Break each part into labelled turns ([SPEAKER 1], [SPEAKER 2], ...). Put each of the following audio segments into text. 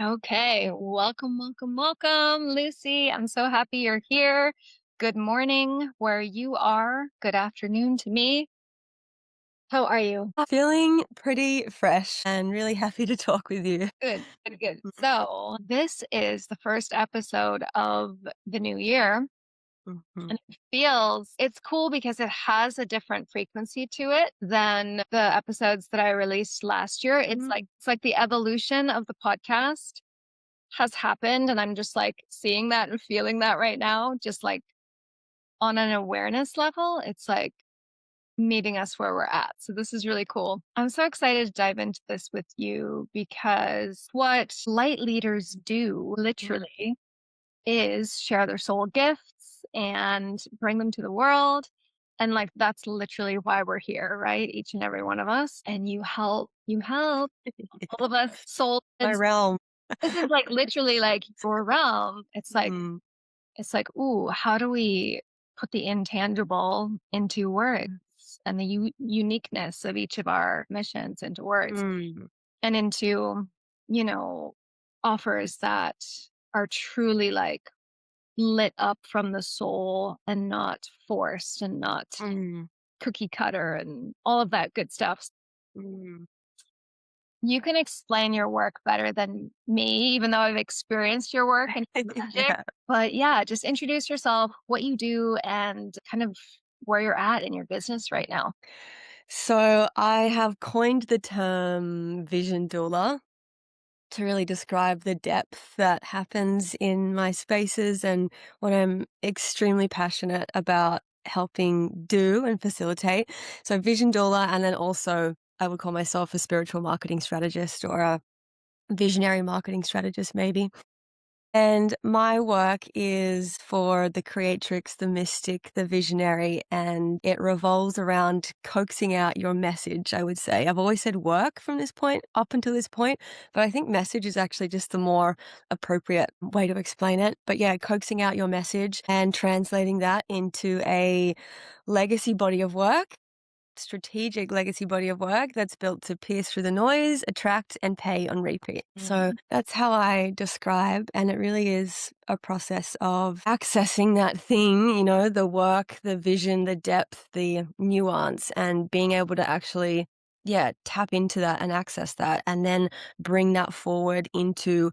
[SPEAKER 1] Okay, welcome, Lucy. I'm so happy you're here. Good morning where you are. Good afternoon to me. How are you?
[SPEAKER 2] Feeling pretty fresh and really happy to talk with you.
[SPEAKER 1] Good. So, this is the first episode of the new year,
[SPEAKER 2] Mhm.
[SPEAKER 1] and it's cool because it has a different frequency to it than the episodes that I released last year. It's
[SPEAKER 2] Mm.
[SPEAKER 1] like the evolution of the podcast has happened, and I'm just like seeing that and feeling that right now, just like on an awareness level. It's like meeting us where we're at. So this is really cool. I'm so excited to dive into this with you because what light leaders do
[SPEAKER 2] Mm.
[SPEAKER 1] literally is share their soul gifts and bring them to the world. And like that's literally why we're here, right? Each and every one of us. And you help all of us soul
[SPEAKER 2] My
[SPEAKER 1] kids.
[SPEAKER 2] realm.
[SPEAKER 1] This is like literally like your realm.
[SPEAKER 2] Mm.
[SPEAKER 1] It's like, ooh, how do we put the intangible into words and the uniqueness of each of our missions into words
[SPEAKER 2] Mm.
[SPEAKER 1] and into, you know, offers that are truly like lit up from the soul and not forced and not
[SPEAKER 2] Mm.
[SPEAKER 1] cookie cutter and all of that good stuff.
[SPEAKER 2] Mm.
[SPEAKER 1] You can explain your work better than me, even though I've experienced your work and magic.
[SPEAKER 2] Yeah.
[SPEAKER 1] But yeah, just introduce yourself, what you do, and kind of where you're at in your business right now.
[SPEAKER 2] So I have coined the term vision doula to really describe the depth that happens in my spaces and what I'm extremely passionate about helping do and facilitate. So vision doula, and then also I would call myself a spiritual marketing strategist or a visionary marketing strategist, maybe. And my work is for the creatrix, the mystic, the visionary, and it revolves around coaxing out your message, I would say. I've always said work from this point up until this point, but I think message is actually just the more appropriate way to explain it. But yeah, coaxing out your message and translating that into a legacy body of work, strategic legacy body of work that's built to pierce through the noise, attract, and pay on repeat. So
[SPEAKER 1] Mm.
[SPEAKER 2] that's how I describe. And it really is a process of accessing that thing, the work, the vision, the depth, the nuance, and being able to actually, yeah, tap into that and access that, and then bring that forward into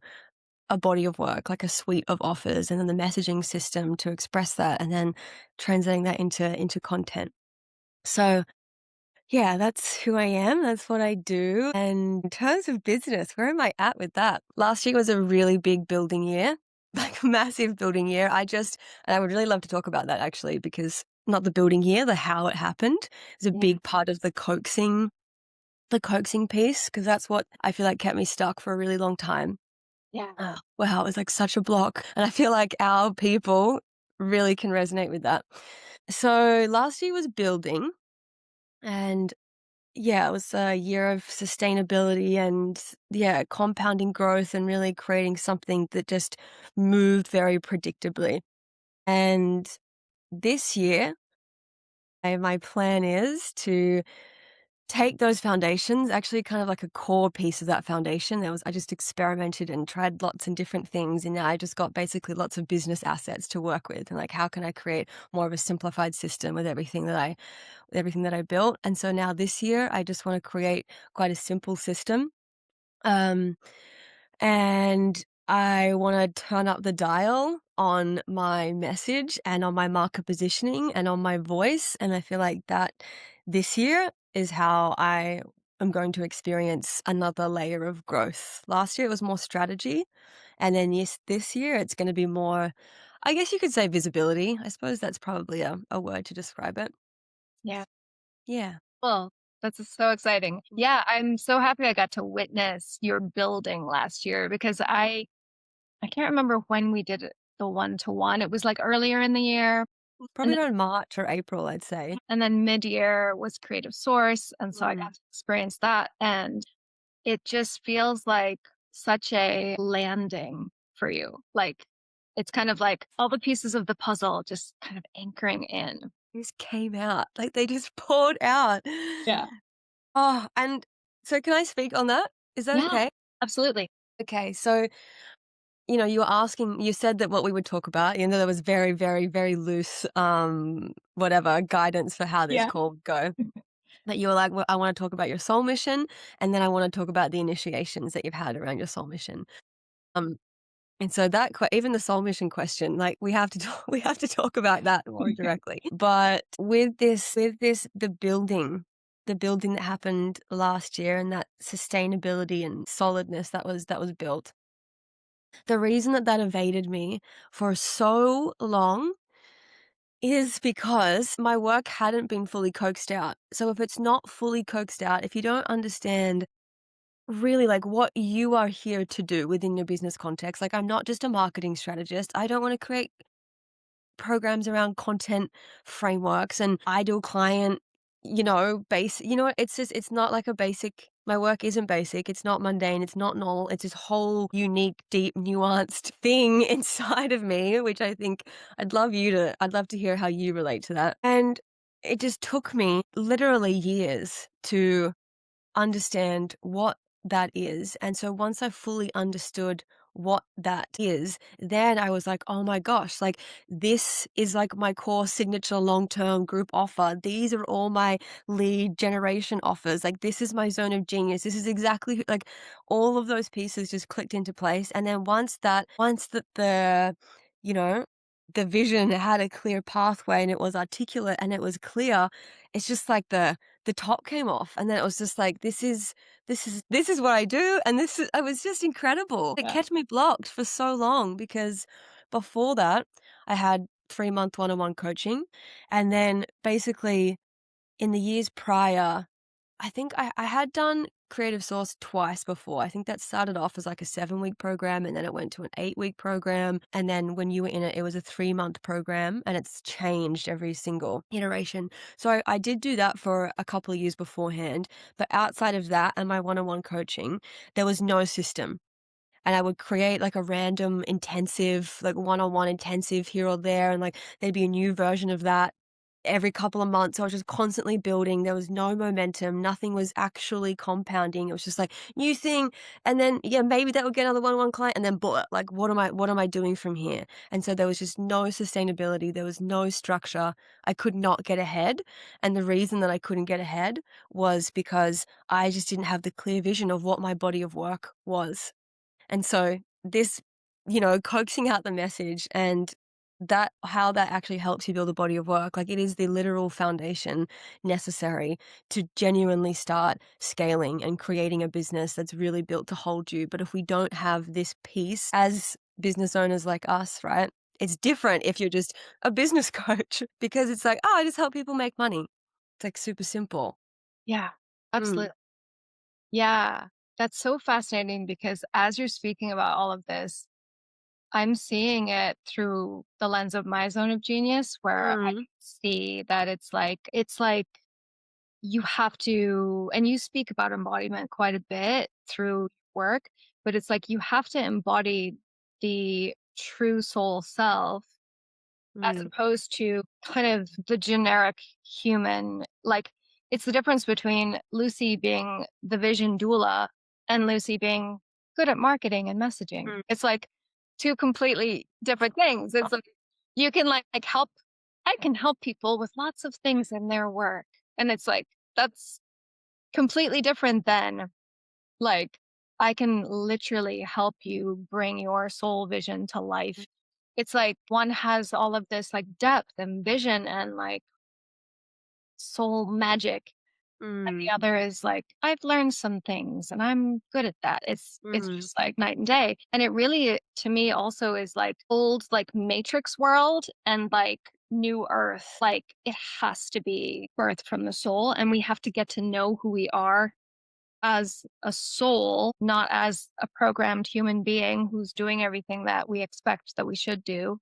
[SPEAKER 2] a body of work, like a suite of offers, and then the messaging system to express that, and then translating that into content. So yeah, that's who I am. That's what I do. And in terms of business, where am I at with that? Last year was a really big building year, like massive building year. And I would really love to talk about that actually, because not the building year, the how it happened is a
[SPEAKER 1] Yeah.
[SPEAKER 2] big part of the coaxing piece, because that's what I feel like kept me stuck for a really long time.
[SPEAKER 1] Yeah.
[SPEAKER 2] Oh, wow, it was like such a block. And I feel like our people really can resonate with that. So last year was building. And yeah, it was a year of sustainability and, yeah, compounding growth and really creating something that just moved very predictably. And this year, my plan is to take those foundations, actually kind of like a core piece of that foundation. I just experimented and tried lots and different things. And now I just got basically lots of business assets to work with. And like, how can I create more of a simplified system with everything that I built? And so now this year, I just want to create quite a simple system. Um, and I want to turn up the dial on my message and on my market positioning and on my voice. And I feel like that this year is how I am going to experience another layer of growth. Last year it was more strategy. And then this year it's going to be more, I guess you could say, visibility. I suppose that's probably a word to describe it.
[SPEAKER 1] Yeah.
[SPEAKER 2] Yeah.
[SPEAKER 1] Well, that's so exciting. Yeah, I'm so happy I got to witness your building last year because I can't remember when we did the one to one. It was like earlier in the year, and
[SPEAKER 2] Probably around March or April, I'd say.
[SPEAKER 1] mid-year was Creative Source, and so I
[SPEAKER 2] Mm.
[SPEAKER 1] got to experience that, and it just feels like such a landing for you. Like, it's kind of like all the pieces of the puzzle just kind of anchoring in.
[SPEAKER 2] Just came out, like, they just poured out.
[SPEAKER 1] Yeah.
[SPEAKER 2] Oh, and so can I speak on that? Is that
[SPEAKER 1] Yeah,
[SPEAKER 2] okay?
[SPEAKER 1] absolutely.
[SPEAKER 2] Okay, so, you said that what we would talk about, there was very, very, very loose, whatever, guidance for how this
[SPEAKER 1] Yeah.
[SPEAKER 2] call would go. That you were like, "Well, I wanna talk about your soul mission, and then I wanna talk about the initiations that you've had around your soul mission." Um, and so even the soul mission question, like, we have to talk we have to talk about that more directly. But with this the building that happened last year and that sustainability and solidness that was built, the reason that that evaded me for so long is because my work hadn't been fully coaxed out. So if it's not fully coaxed out, if you don't understand really like what you are here to do within your business context, like I'm not just a marketing strategist. I don't want to create programs around content frameworks and ideal client, it's just, it's not like a basic, my work isn't basic. It's not mundane. It's not normal. It's this whole unique, deep, nuanced thing inside of me, which I think I'd love to hear how you relate to that. And it just took me literally years to understand what that is. And so once I fully understood what that is, then I was like, oh my gosh, like this is like my core signature long-term group offer. These are all my lead generation offers. Like this is my zone of genius. This is exactly like all of those pieces just clicked into place. And then you know, the vision had a clear pathway and it was articulate and it was clear, it's just like the top came off, and then it was just like, this is what I do, and this is it was just incredible. It
[SPEAKER 1] Yeah.
[SPEAKER 2] kept me blocked for so long because before that, I had 3-month one-on-one coaching, and then basically in the years prior, I think I had done Creative Source twice before. I think that started off as like a 7-week program and then it went to an 8-week program. And then when you were in it, it was a 3-month program and it's changed every single iteration. So I did do that for a couple of years beforehand. But outside of that and my one on one coaching, there was no system. And I would create like a random intensive, like one on one intensive here or there. And like there'd be a new version of that every couple of months. I was just constantly building. There was no momentum. Nothing was actually compounding. It was just like new thing. And then, yeah, maybe that would get another one client. And then, like, what am I doing from here? And so there was just no sustainability. There was no structure. I could not get ahead. And the reason that I couldn't get ahead was because I just didn't have the clear vision of what my body of work was. And so this, coaxing out the message and that how that actually helps you build a body of work, like it is the literal foundation necessary to genuinely start scaling and creating a business that's really built to hold you. But if we don't have this piece as business owners like us, right? It's different if you're just a business coach because it's like, oh, I just help people make money. It's like super simple.
[SPEAKER 1] Yeah.
[SPEAKER 2] Mm,
[SPEAKER 1] Absolutely. Yeah. That's so fascinating because as you're speaking about all of this, I'm seeing it through the lens of my zone of genius where I
[SPEAKER 2] mm,
[SPEAKER 1] see that it's like you have to, and you speak about embodiment quite a bit through work, but it's like you have to embody the true soul self as
[SPEAKER 2] mm,
[SPEAKER 1] opposed to kind of the generic human. Like it's the difference between Lucy being the vision doula and Lucy being good at marketing and messaging.
[SPEAKER 2] mm,
[SPEAKER 1] It's like two completely different things. It's like you can like help, I can help people with lots of things in their work. And it's like that's completely different than like, I can literally help you bring your soul vision to life. It's like one has all of this like depth and vision and like soul magic. And
[SPEAKER 2] mm,
[SPEAKER 1] the other is like, I've learned some things and I'm good at that. It's
[SPEAKER 2] mm,
[SPEAKER 1] just like night and day. And it really to me also is like old like matrix world and like new earth. Like it has to be birthed from the soul. And we have to get to know who we are as a soul, not as a programmed human being who's doing everything that we expect that we should do,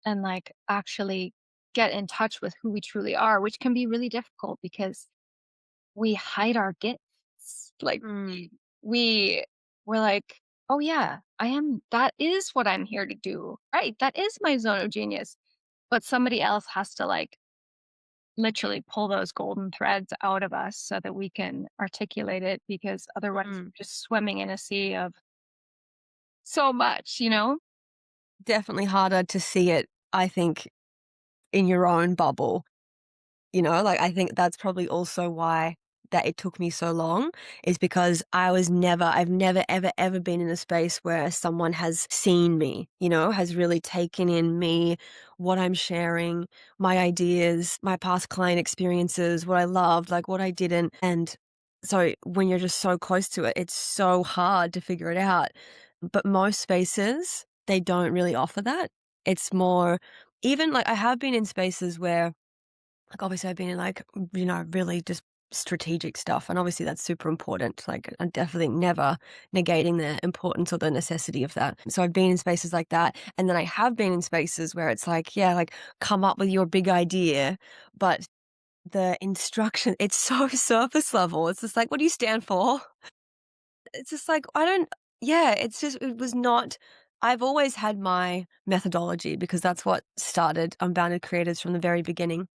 [SPEAKER 1] and like actually get in touch with who we truly are, which can be really difficult because we hide our gifts. Like
[SPEAKER 2] mm.
[SPEAKER 1] we we're like, oh yeah, I am, that is what I'm here to do. Right. That is my zone of genius. But somebody else has to like literally pull those golden threads out of us so that we can articulate it because otherwise
[SPEAKER 2] Mm,
[SPEAKER 1] we're just swimming in a sea of so much, you know?
[SPEAKER 2] Definitely harder to see it, I think, in your own bubble. You know, like, I think that's probably also why that it took me so long is because I've never, ever, ever been in a space where someone has seen me, you know, has really taken in me, what I'm sharing, my ideas, my past client experiences, what I loved, like what I didn't. And so when you're just so close to it, it's so hard to figure it out. But most spaces, they don't really offer that. It's more, even like I have been in spaces where like, obviously, I've been in, like, you know, really just strategic stuff, and obviously that's super important. Like, I'm definitely never negating the importance or the necessity of that. So I've been in spaces like that, and then I have been in spaces where it's like, yeah, like, come up with your big idea, but the instruction, it's so surface level. It's just like, "What do you stand for?" It's just like, I don't yeah, it's just it was not I've always had my methodology because that's what started Unbounded Creators from the very beginning.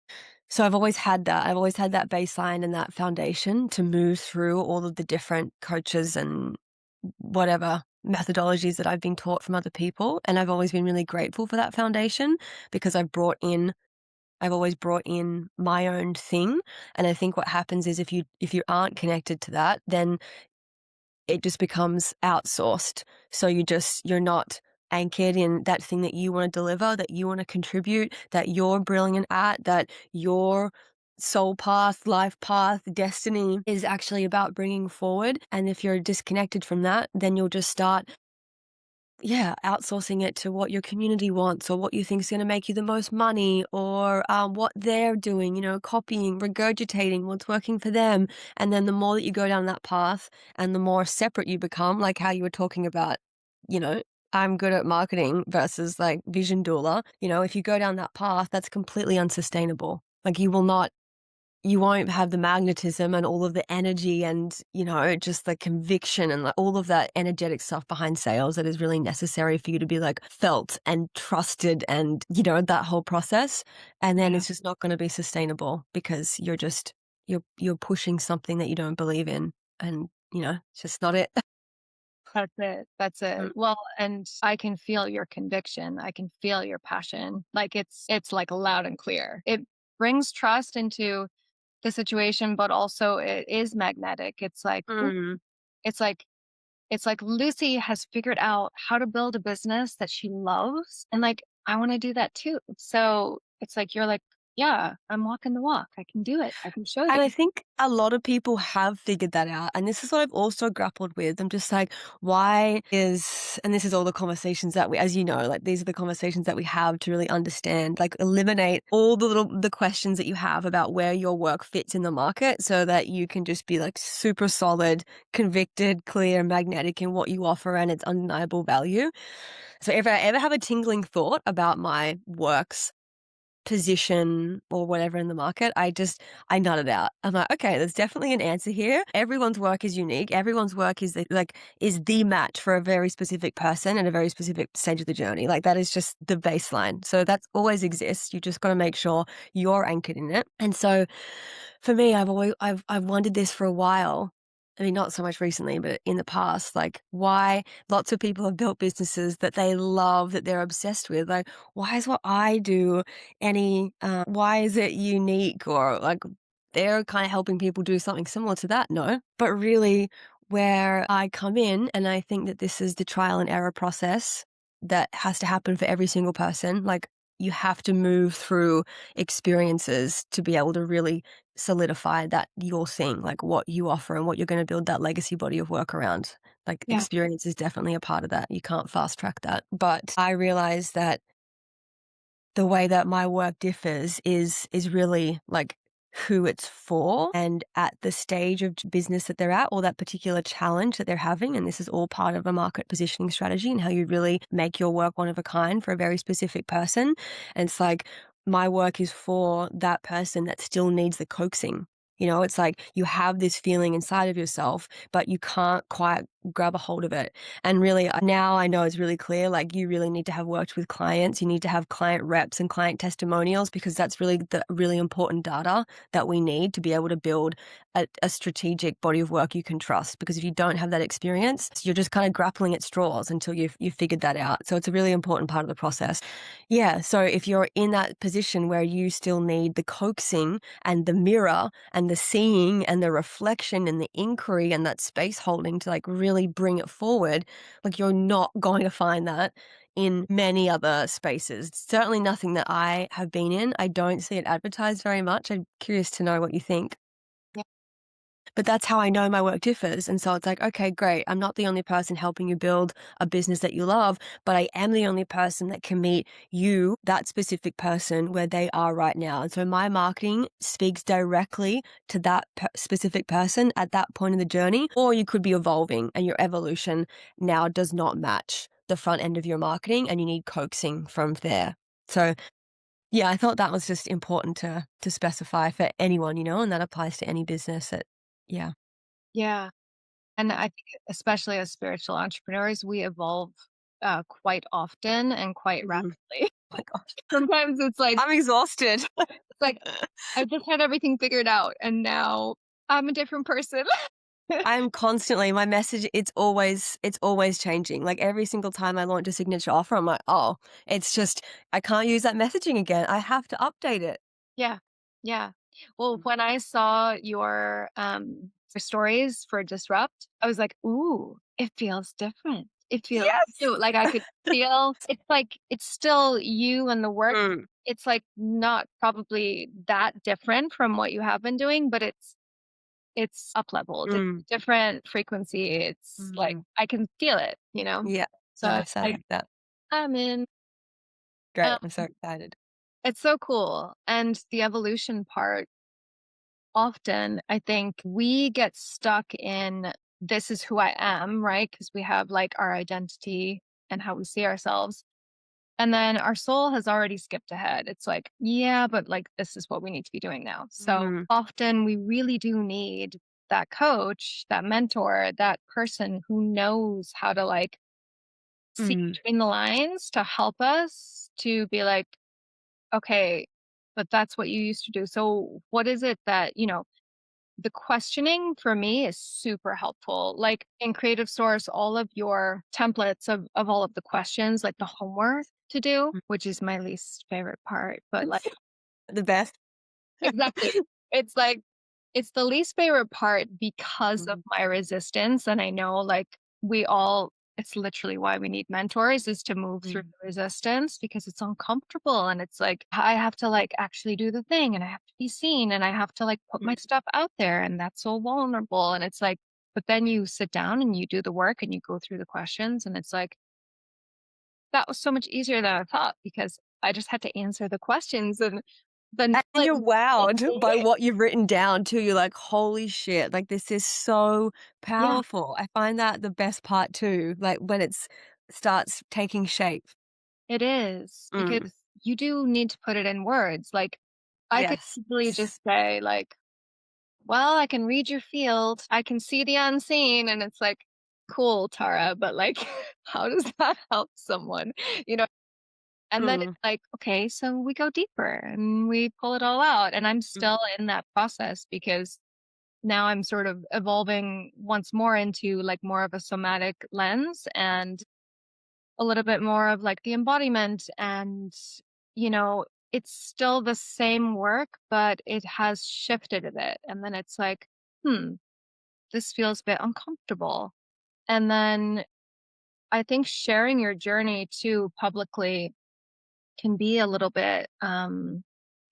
[SPEAKER 2] So I've always had that. I've always had that baseline and that foundation to move through all of the different coaches and whatever methodologies that I've been taught from other people. And I've always been really grateful for that foundation because I've always brought in my own thing. And I think what happens is if you aren't connected to that, then it just becomes outsourced. So you're not anchored in that thing that you want to deliver, that you want to contribute, that you're brilliant at, that your soul path, life path, destiny is actually about bringing forward. And if you're disconnected from that, then you'll just start outsourcing it to what your community wants or what you think is going to make you the most money or what they're doing, you know, copying, regurgitating what's working for them. And then the more that you go down that path and the more separate you become, like how you were talking about, you know, I'm good at marketing versus like vision doula, you know, if you go down that path, that's completely unsustainable. Like you won't have the magnetism and all of the energy and, you know, just the conviction and like all of that energetic stuff behind sales that is really necessary for you to be like felt and trusted and, you know, that whole process. And then
[SPEAKER 1] Yeah.
[SPEAKER 2] it's just not going to be sustainable because you're pushing something that you don't believe in. And, you know, it's just not it.
[SPEAKER 1] That's it. That's it.
[SPEAKER 2] Mm,
[SPEAKER 1] Well, and I can feel your conviction. I can feel your passion. Like it's like loud and clear. It brings trust into the situation, but also it is magnetic. It's like, ooh,
[SPEAKER 2] mm.
[SPEAKER 1] it's like it's like Lucy has figured out how to build a business that she loves. And like, I want to do that too. So it's like, you're like, yeah, I'm walking the walk. I can do it. I can show
[SPEAKER 2] And
[SPEAKER 1] you.
[SPEAKER 2] I think a lot of people have figured that out. And this is what I've also grappled with. I'm just like, and this is all the conversations that as you know, like these are the conversations that we have to really understand, like eliminate all the questions that you have about where your work fits in the market so that you can just be like super solid, convicted, clear, magnetic in what you offer and its undeniable value. So if I ever have a tingling thought about my works position or whatever in the market, I nut it out. I'm like, okay, there's definitely an answer here. Everyone's work is unique. Everyone's work is is the match for a very specific person at a very specific stage of the journey. Like that is just the baseline. So that's always exists. You just got to make sure you're anchored in it. And so for me, I've wondered this for a while. I mean, not so much recently, but in the past, like why lots of people have built businesses that they love, that they're obsessed with. Like, why is what I do why is it unique or like they're kind of helping people do something similar to that? No, but really where I come in and I think that this is the trial and error process that has to happen for every single person. Like you have to move through experiences to be able to really solidify that your thing, like what you offer and what you're going to build that legacy body of work around. Like
[SPEAKER 1] Yeah.
[SPEAKER 2] experience is definitely a part of that. You can't fast track that. But I realize that the way that my work differs is really like who it's for and at the stage of business that they're at or that particular challenge that they're having. And this is all part of a market positioning strategy and how you really make your work one of a kind for a very specific person. And it's like my work is for that person that still needs the coaxing. You know, it's like you have this feeling inside of yourself, but you can't quite grab a hold of it. And really, now I know it's really clear, like, you really need to have worked with clients. You need to have client reps and client testimonials, because that's really the really important data that we need to be able to build a strategic body of work you can trust. Because if you don't have that experience, you're just kind of grappling at straws until you've figured that out. So it's a really important part of the process. Yeah. So if you're in that position where you still need the coaxing and the mirror and the seeing and the reflection and the inquiry and that space holding to like really bring it forward, like, you're not going to find that in many other spaces. It's certainly nothing that I have been in. I don't see it advertised very much. I'm curious to know what you think.
[SPEAKER 1] Yeah.
[SPEAKER 2] But that's how I know my work differs. And so it's like, okay, great. I'm not the only person helping you build a business that you love, but I am the only person that can meet you, that specific person, where they are right now. And so my marketing speaks directly to that specific person at that point in the journey. Or you could be evolving and your evolution now does not match the front end of your marketing and you need coaxing from there. So yeah, I thought that was just important to specify for anyone, and that applies to any business that yeah.
[SPEAKER 1] Yeah. And I think especially as spiritual entrepreneurs, we evolve quite often and quite
[SPEAKER 2] Mhm.
[SPEAKER 1] rapidly.
[SPEAKER 2] My gosh.
[SPEAKER 1] Sometimes
[SPEAKER 2] I'm exhausted.
[SPEAKER 1] it's like I just had everything figured out and now I'm a different person.
[SPEAKER 2] I'm constantly my message, it's always changing. Like, every single time I launch a signature offer, I'm like, "Oh, it's just I can't use that messaging again. I have to update it."
[SPEAKER 1] Yeah. Yeah. Well, when I saw your stories for Disrupt, I was like, "Ooh, it feels different. It feels
[SPEAKER 2] Yes.
[SPEAKER 1] new." Like I could feel it's like it's still you and the work.
[SPEAKER 2] Mm,
[SPEAKER 1] It's like not probably that different from what you have been doing, but it's up leveled. It's
[SPEAKER 2] mm,
[SPEAKER 1] different frequency. It's like
[SPEAKER 2] mm.
[SPEAKER 1] I can feel it.
[SPEAKER 2] Yeah.
[SPEAKER 1] So it's
[SPEAKER 2] Nice, I
[SPEAKER 1] like
[SPEAKER 2] like that.
[SPEAKER 1] I'm in.
[SPEAKER 2] Great, I'm so
[SPEAKER 1] Um,
[SPEAKER 2] excited.
[SPEAKER 1] it's so cool. And the evolution part, often I think we get stuck in this is who I am, right? Because we have like our identity and how we see ourselves. And then our soul has already skipped ahead. It's like, yeah, but like this is what we need to be doing now. So
[SPEAKER 2] Mm,
[SPEAKER 1] often we really do need that coach, that mentor, that person who knows how to like see
[SPEAKER 2] mm.
[SPEAKER 1] between the lines to help us to be like, okay, but that's what you used to do. So what is it that the questioning for me is super helpful. Like in Creative Source, all of your templates of all of the questions, like the homework to do, which is my least favorite part. But like
[SPEAKER 2] The best.
[SPEAKER 1] exactly. It's like it's the least favorite part because of
[SPEAKER 2] Mhm,
[SPEAKER 1] my resistance. And I know like we all it's literally why we need mentors is to move through
[SPEAKER 2] mm,
[SPEAKER 1] the resistance because it's uncomfortable and it's like I have to like actually do the thing and I have to be seen and I have to like put my
[SPEAKER 2] mm.
[SPEAKER 1] stuff out there and that's so vulnerable and it's like but then you sit down and you do the work and you go through the questions and it's like that was so much easier than I thought because I just had to answer the questions and the
[SPEAKER 2] And
[SPEAKER 1] knowledge
[SPEAKER 2] you're wowed by what you've written down too. You're like, "Holy shit, like, this is so
[SPEAKER 1] yeah.
[SPEAKER 2] powerful." I find that the best part too, like, when it's starts taking shape.
[SPEAKER 1] It is,
[SPEAKER 2] Mm,
[SPEAKER 1] because you do need to put it in words, like, I could
[SPEAKER 2] yes.
[SPEAKER 1] easily just say, like, "Well, I can read your field, I can see the unseen," and it's like, "Cool, Tara," but, like, how does that help someone? You know? And then it's
[SPEAKER 2] Mm,
[SPEAKER 1] like, "Okay, so we go deeper, and we pull it all out," and I'm
[SPEAKER 2] mm,
[SPEAKER 1] still in that process because now I'm sort of evolving once more into, like, more of a somatic lens and a little bit more of like the embodiment and it's still the same work but it has shifted a bit and then it's like this feels a bit uncomfortable and then I think sharing your journey too publicly can be a little bit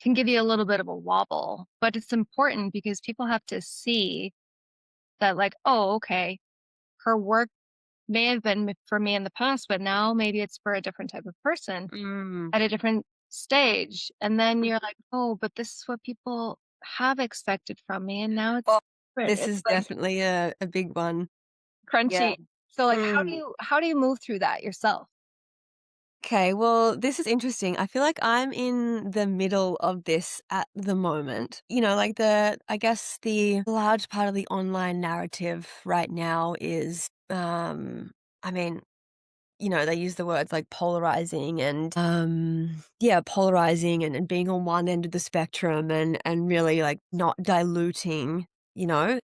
[SPEAKER 1] can give you a little bit of a wobble but it's important because people have to see that like oh okay her work may have been for me in the past but now maybe it's for a different type of person
[SPEAKER 2] mm.
[SPEAKER 1] at a different stage, and then you're like, "Oh, but this is what people have expected from me, and now
[SPEAKER 2] Oh,
[SPEAKER 1] it's different."
[SPEAKER 2] this
[SPEAKER 1] It's,
[SPEAKER 2] is
[SPEAKER 1] like,
[SPEAKER 2] definitely a big one. Yeah.
[SPEAKER 1] crunchy. So, like, how do
[SPEAKER 2] Mm.
[SPEAKER 1] you how do you move through that yourself?
[SPEAKER 2] Okay, well, this is interesting. I feel like I'm in the middle of this at the moment. Like, I guess the large part of the online narrative right now is um, I mean, they use the words like polarizing and, yeah, polarizing and being on one end of the spectrum and really, like, not diluting, you know,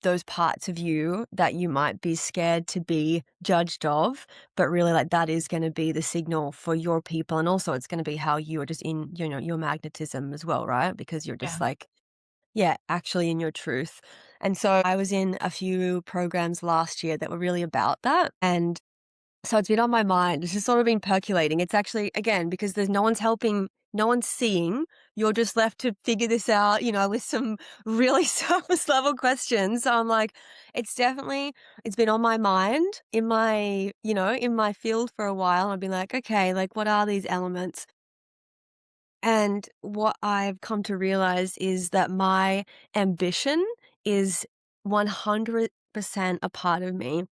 [SPEAKER 2] those parts of you that you might be scared to be judged of, but really, like, that is gonna be the signal for your people, and also it's gonna be how you are just in, your magnetism as well, right? Because you're just
[SPEAKER 1] Yeah.
[SPEAKER 2] like, yeah, actually in your truth. And so I was in a few programs last year that were really about that, and so it's been on my mind. It's just sort of been percolating. It's actually, again, because there's no one's helping, no one's seeing. You're just left to figure this out, with some really surface level questions. So I'm like, it's been on my mind in my field for a while. I've been like, okay, like what are these elements? And what I've come to realize is that my ambition is 100% a part of me.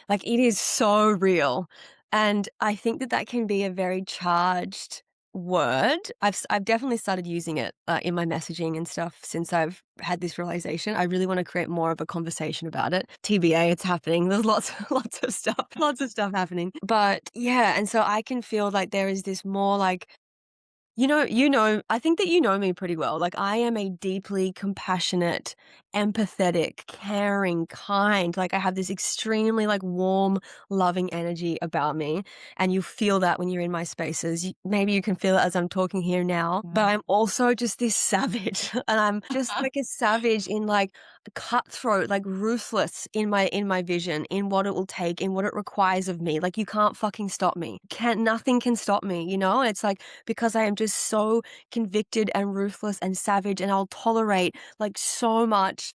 [SPEAKER 2] Like, it is so real, and I think that that can be a very charged word. I've definitely started using it, in my messaging and stuff since I've had this realization. I really wanna create more of a conversation about it. TBA, it's happening. There's lots lots of stuff happening. But, yeah, and so I can feel like there is this more, like, I think that you know me pretty well. Like, I am a deeply compassionate, empathetic, caring, kind, like, I have this extremely, like, warm, loving energy about me, and you feel that when you're in my spaces. Maybe you can feel it as I'm talking here now, but
[SPEAKER 1] Yeah.
[SPEAKER 2] I'm also just this savage, and I'm just like a savage in, like, cutthroat, like, ruthless in my vision, in what it will take, in what it requires of me. Like, you can't fucking stop me. Can't Nothing can stop me, you know? It's like, because I am just so convicted and ruthless and savage, and I'll tolerate like so much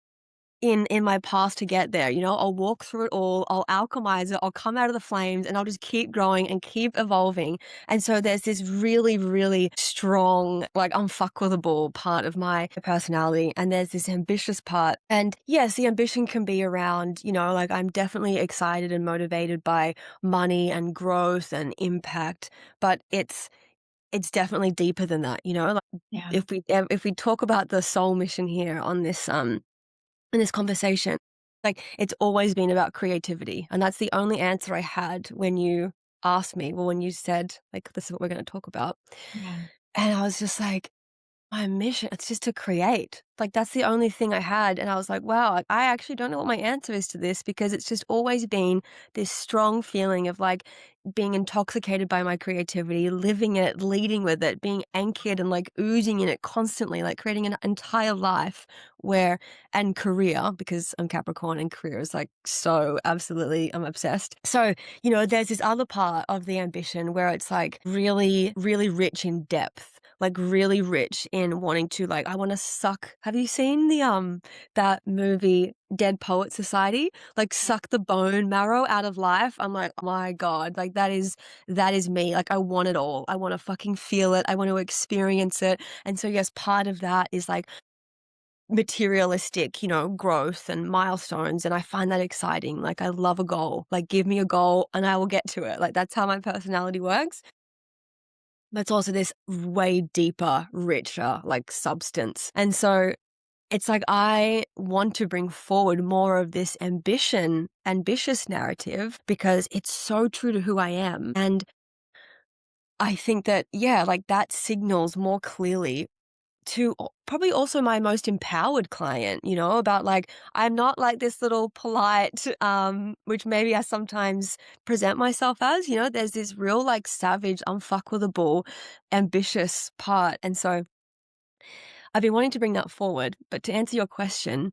[SPEAKER 2] in my path to get there. I'll walk through it all, I'll alchemize it, I'll come out of the flames, and I'll just keep growing and keep evolving. And so there's this really, really strong, like, unfuckwithable part of my personality, and there's this ambitious part. And yes, the ambition can be around, like, I'm definitely excited and motivated by money and growth and impact, but it's definitely deeper than that, like,
[SPEAKER 1] Yeah.
[SPEAKER 2] if we talk about the soul mission here on this, in this conversation, like, it's always been about creativity, and that's the only answer I had when you asked me, well, when you said, like, "This is what we're gonna talk about."
[SPEAKER 1] Yeah.
[SPEAKER 2] And I was just like, my mission, it's just to create. Like, that's the only thing I had, and I was like, "Wow, I actually don't know what my answer is to this," because it's just always been this strong feeling of, like, being intoxicated by my creativity, living it, leading with it, being anchored and, like, oozing in it constantly, like, creating an entire life where and career, because I'm Capricorn and career is, like, so absolutely I'm obsessed. So, there's this other part of the ambition where it's, like, really, really rich in depth, like, really rich in wanting to, like, I wanna suck. Have you seen that movie Dead Poet Society? Like, suck the bone marrow out of life. I'm like, "Oh my god," like, that is me. Like, I want it all. I wanna fucking feel it. I want to experience it. And so, yes, part of that is, like, materialistic, growth and milestones, and I find that exciting. Like, I love a goal. Like, give me a goal and I will get to it. Like, that's how my personality works. But it's also this way deeper, richer, like, substance. And so it's like I want to bring forward more of this ambitious narrative because it's so true to who I am. And I think that, yeah, like, that signals more clearly to probably also my most empowered client, about, like, I'm not like this little polite, which maybe I sometimes present myself as. There's this real, like, savage, unfuckwithable, ambitious part. And so I've been wanting to bring that forward. But to answer your question,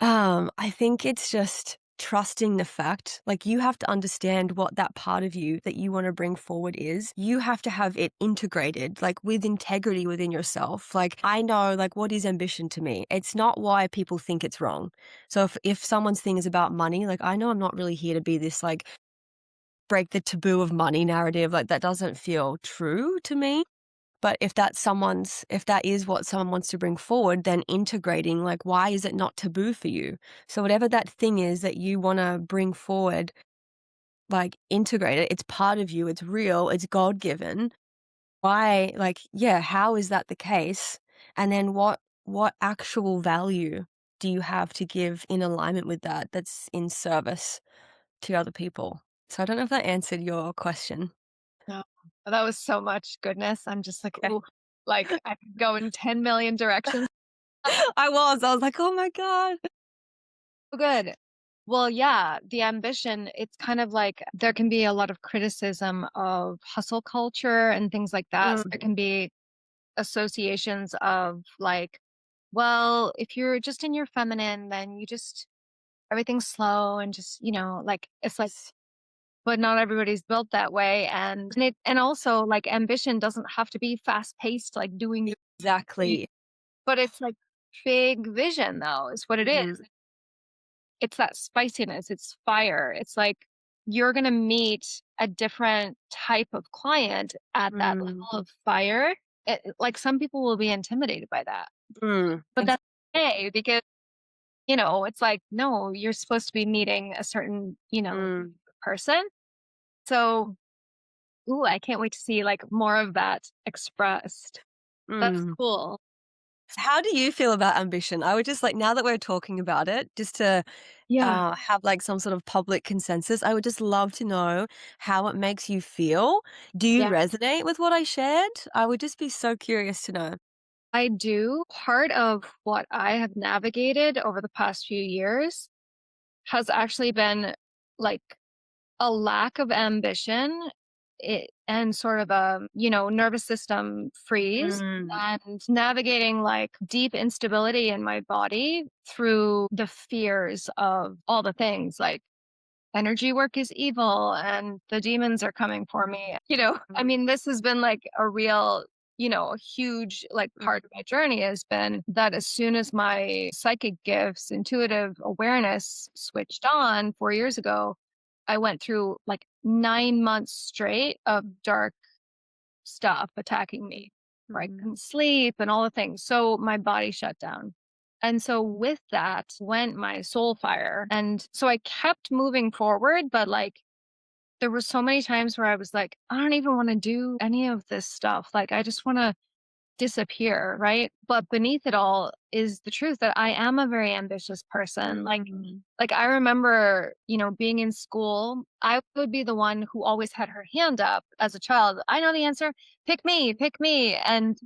[SPEAKER 2] I think it's just trusting the fact, like, you have to understand what that part of you that you want to bring forward is. You have to have it integrated, like, with integrity within yourself. Like, I know, like, what is ambition to me? It's not why people think it's wrong. So if someone's thing is about money, like, I know I'm not really here to be this, like, break the taboo of money narrative. Like, that doesn't feel true to me. But if that is what someone wants to bring forward, then integrating, like, why is it not taboo for you? So whatever that thing is that you wanna bring forward, like, integrate it. It's part of you, it's real, it's God-given. Why, like, yeah, how is that the case? And then what actual value do you have to give in alignment with that that's in service to other people? So I don't know if that answered your question.
[SPEAKER 1] No, that was so much goodness. I'm just like,
[SPEAKER 2] Okay.
[SPEAKER 1] ooh, like I could go in 10 million directions.
[SPEAKER 2] I was like, "Oh my god."
[SPEAKER 1] So good. Well, yeah, the ambition, it's kind of like there can be a lot of criticism of hustle culture and things like that. So there
[SPEAKER 2] Mm,
[SPEAKER 1] can be associations of like, well, if you're just in your feminine, then you just everything's slow and just, like it's like,
[SPEAKER 2] yes.
[SPEAKER 1] but not everybody's built that way. And also like ambition doesn't have to be fast paced, like doing,
[SPEAKER 2] Exactly.
[SPEAKER 1] but it's like big vision though, is what it is.
[SPEAKER 2] Mm,
[SPEAKER 1] It's that spiciness, it's fire. It's like you're gonna meet a different type of client at that
[SPEAKER 2] mm,
[SPEAKER 1] level of fire. Like some people will be intimidated by that, but
[SPEAKER 2] ex
[SPEAKER 1] that's okay because it's like no, you're supposed to be meeting a certain
[SPEAKER 2] mm,
[SPEAKER 1] person. So, ooh, I can't wait to see like more of that expressed. That's
[SPEAKER 2] mm.
[SPEAKER 1] cool.
[SPEAKER 2] How do you feel about ambition? I would just like now that we're talking about it, just to
[SPEAKER 1] Yeah,
[SPEAKER 2] have like some sort of public consensus, I would just love to know how it makes you feel. Do you
[SPEAKER 1] yeah,
[SPEAKER 2] resonate with what I shared? I would just be so curious to know.
[SPEAKER 1] I do. Part of what I have navigated over the past few years has actually been like a lack of ambition and sort of a, nervous system freeze
[SPEAKER 2] Mm,
[SPEAKER 1] and navigating like deep instability in my body through the fears of all the things like energy work is evil and the demons are coming for me. I
[SPEAKER 2] mm,
[SPEAKER 1] mean, this has been like a real, a huge like part
[SPEAKER 2] mm,
[SPEAKER 1] of my journey has been that as soon as my psychic gifts, intuitive awareness switched on 4 years ago, I went through like 9 months straight of dark stuff attacking me where I
[SPEAKER 2] mm,
[SPEAKER 1] couldn't sleep and all the things. So my body shut down. And so with that went my soul fire. And so I kept moving forward, but like there were so many times where I was like, I don't even want to do any of this stuff. Like I just want to disappear, right? But beneath it all is the truth that I am a very ambitious person.
[SPEAKER 2] mm.
[SPEAKER 1] Like I remember, being in school, I would be the one who always had her hand up as a child. I know the answer. Pick me, pick me. And,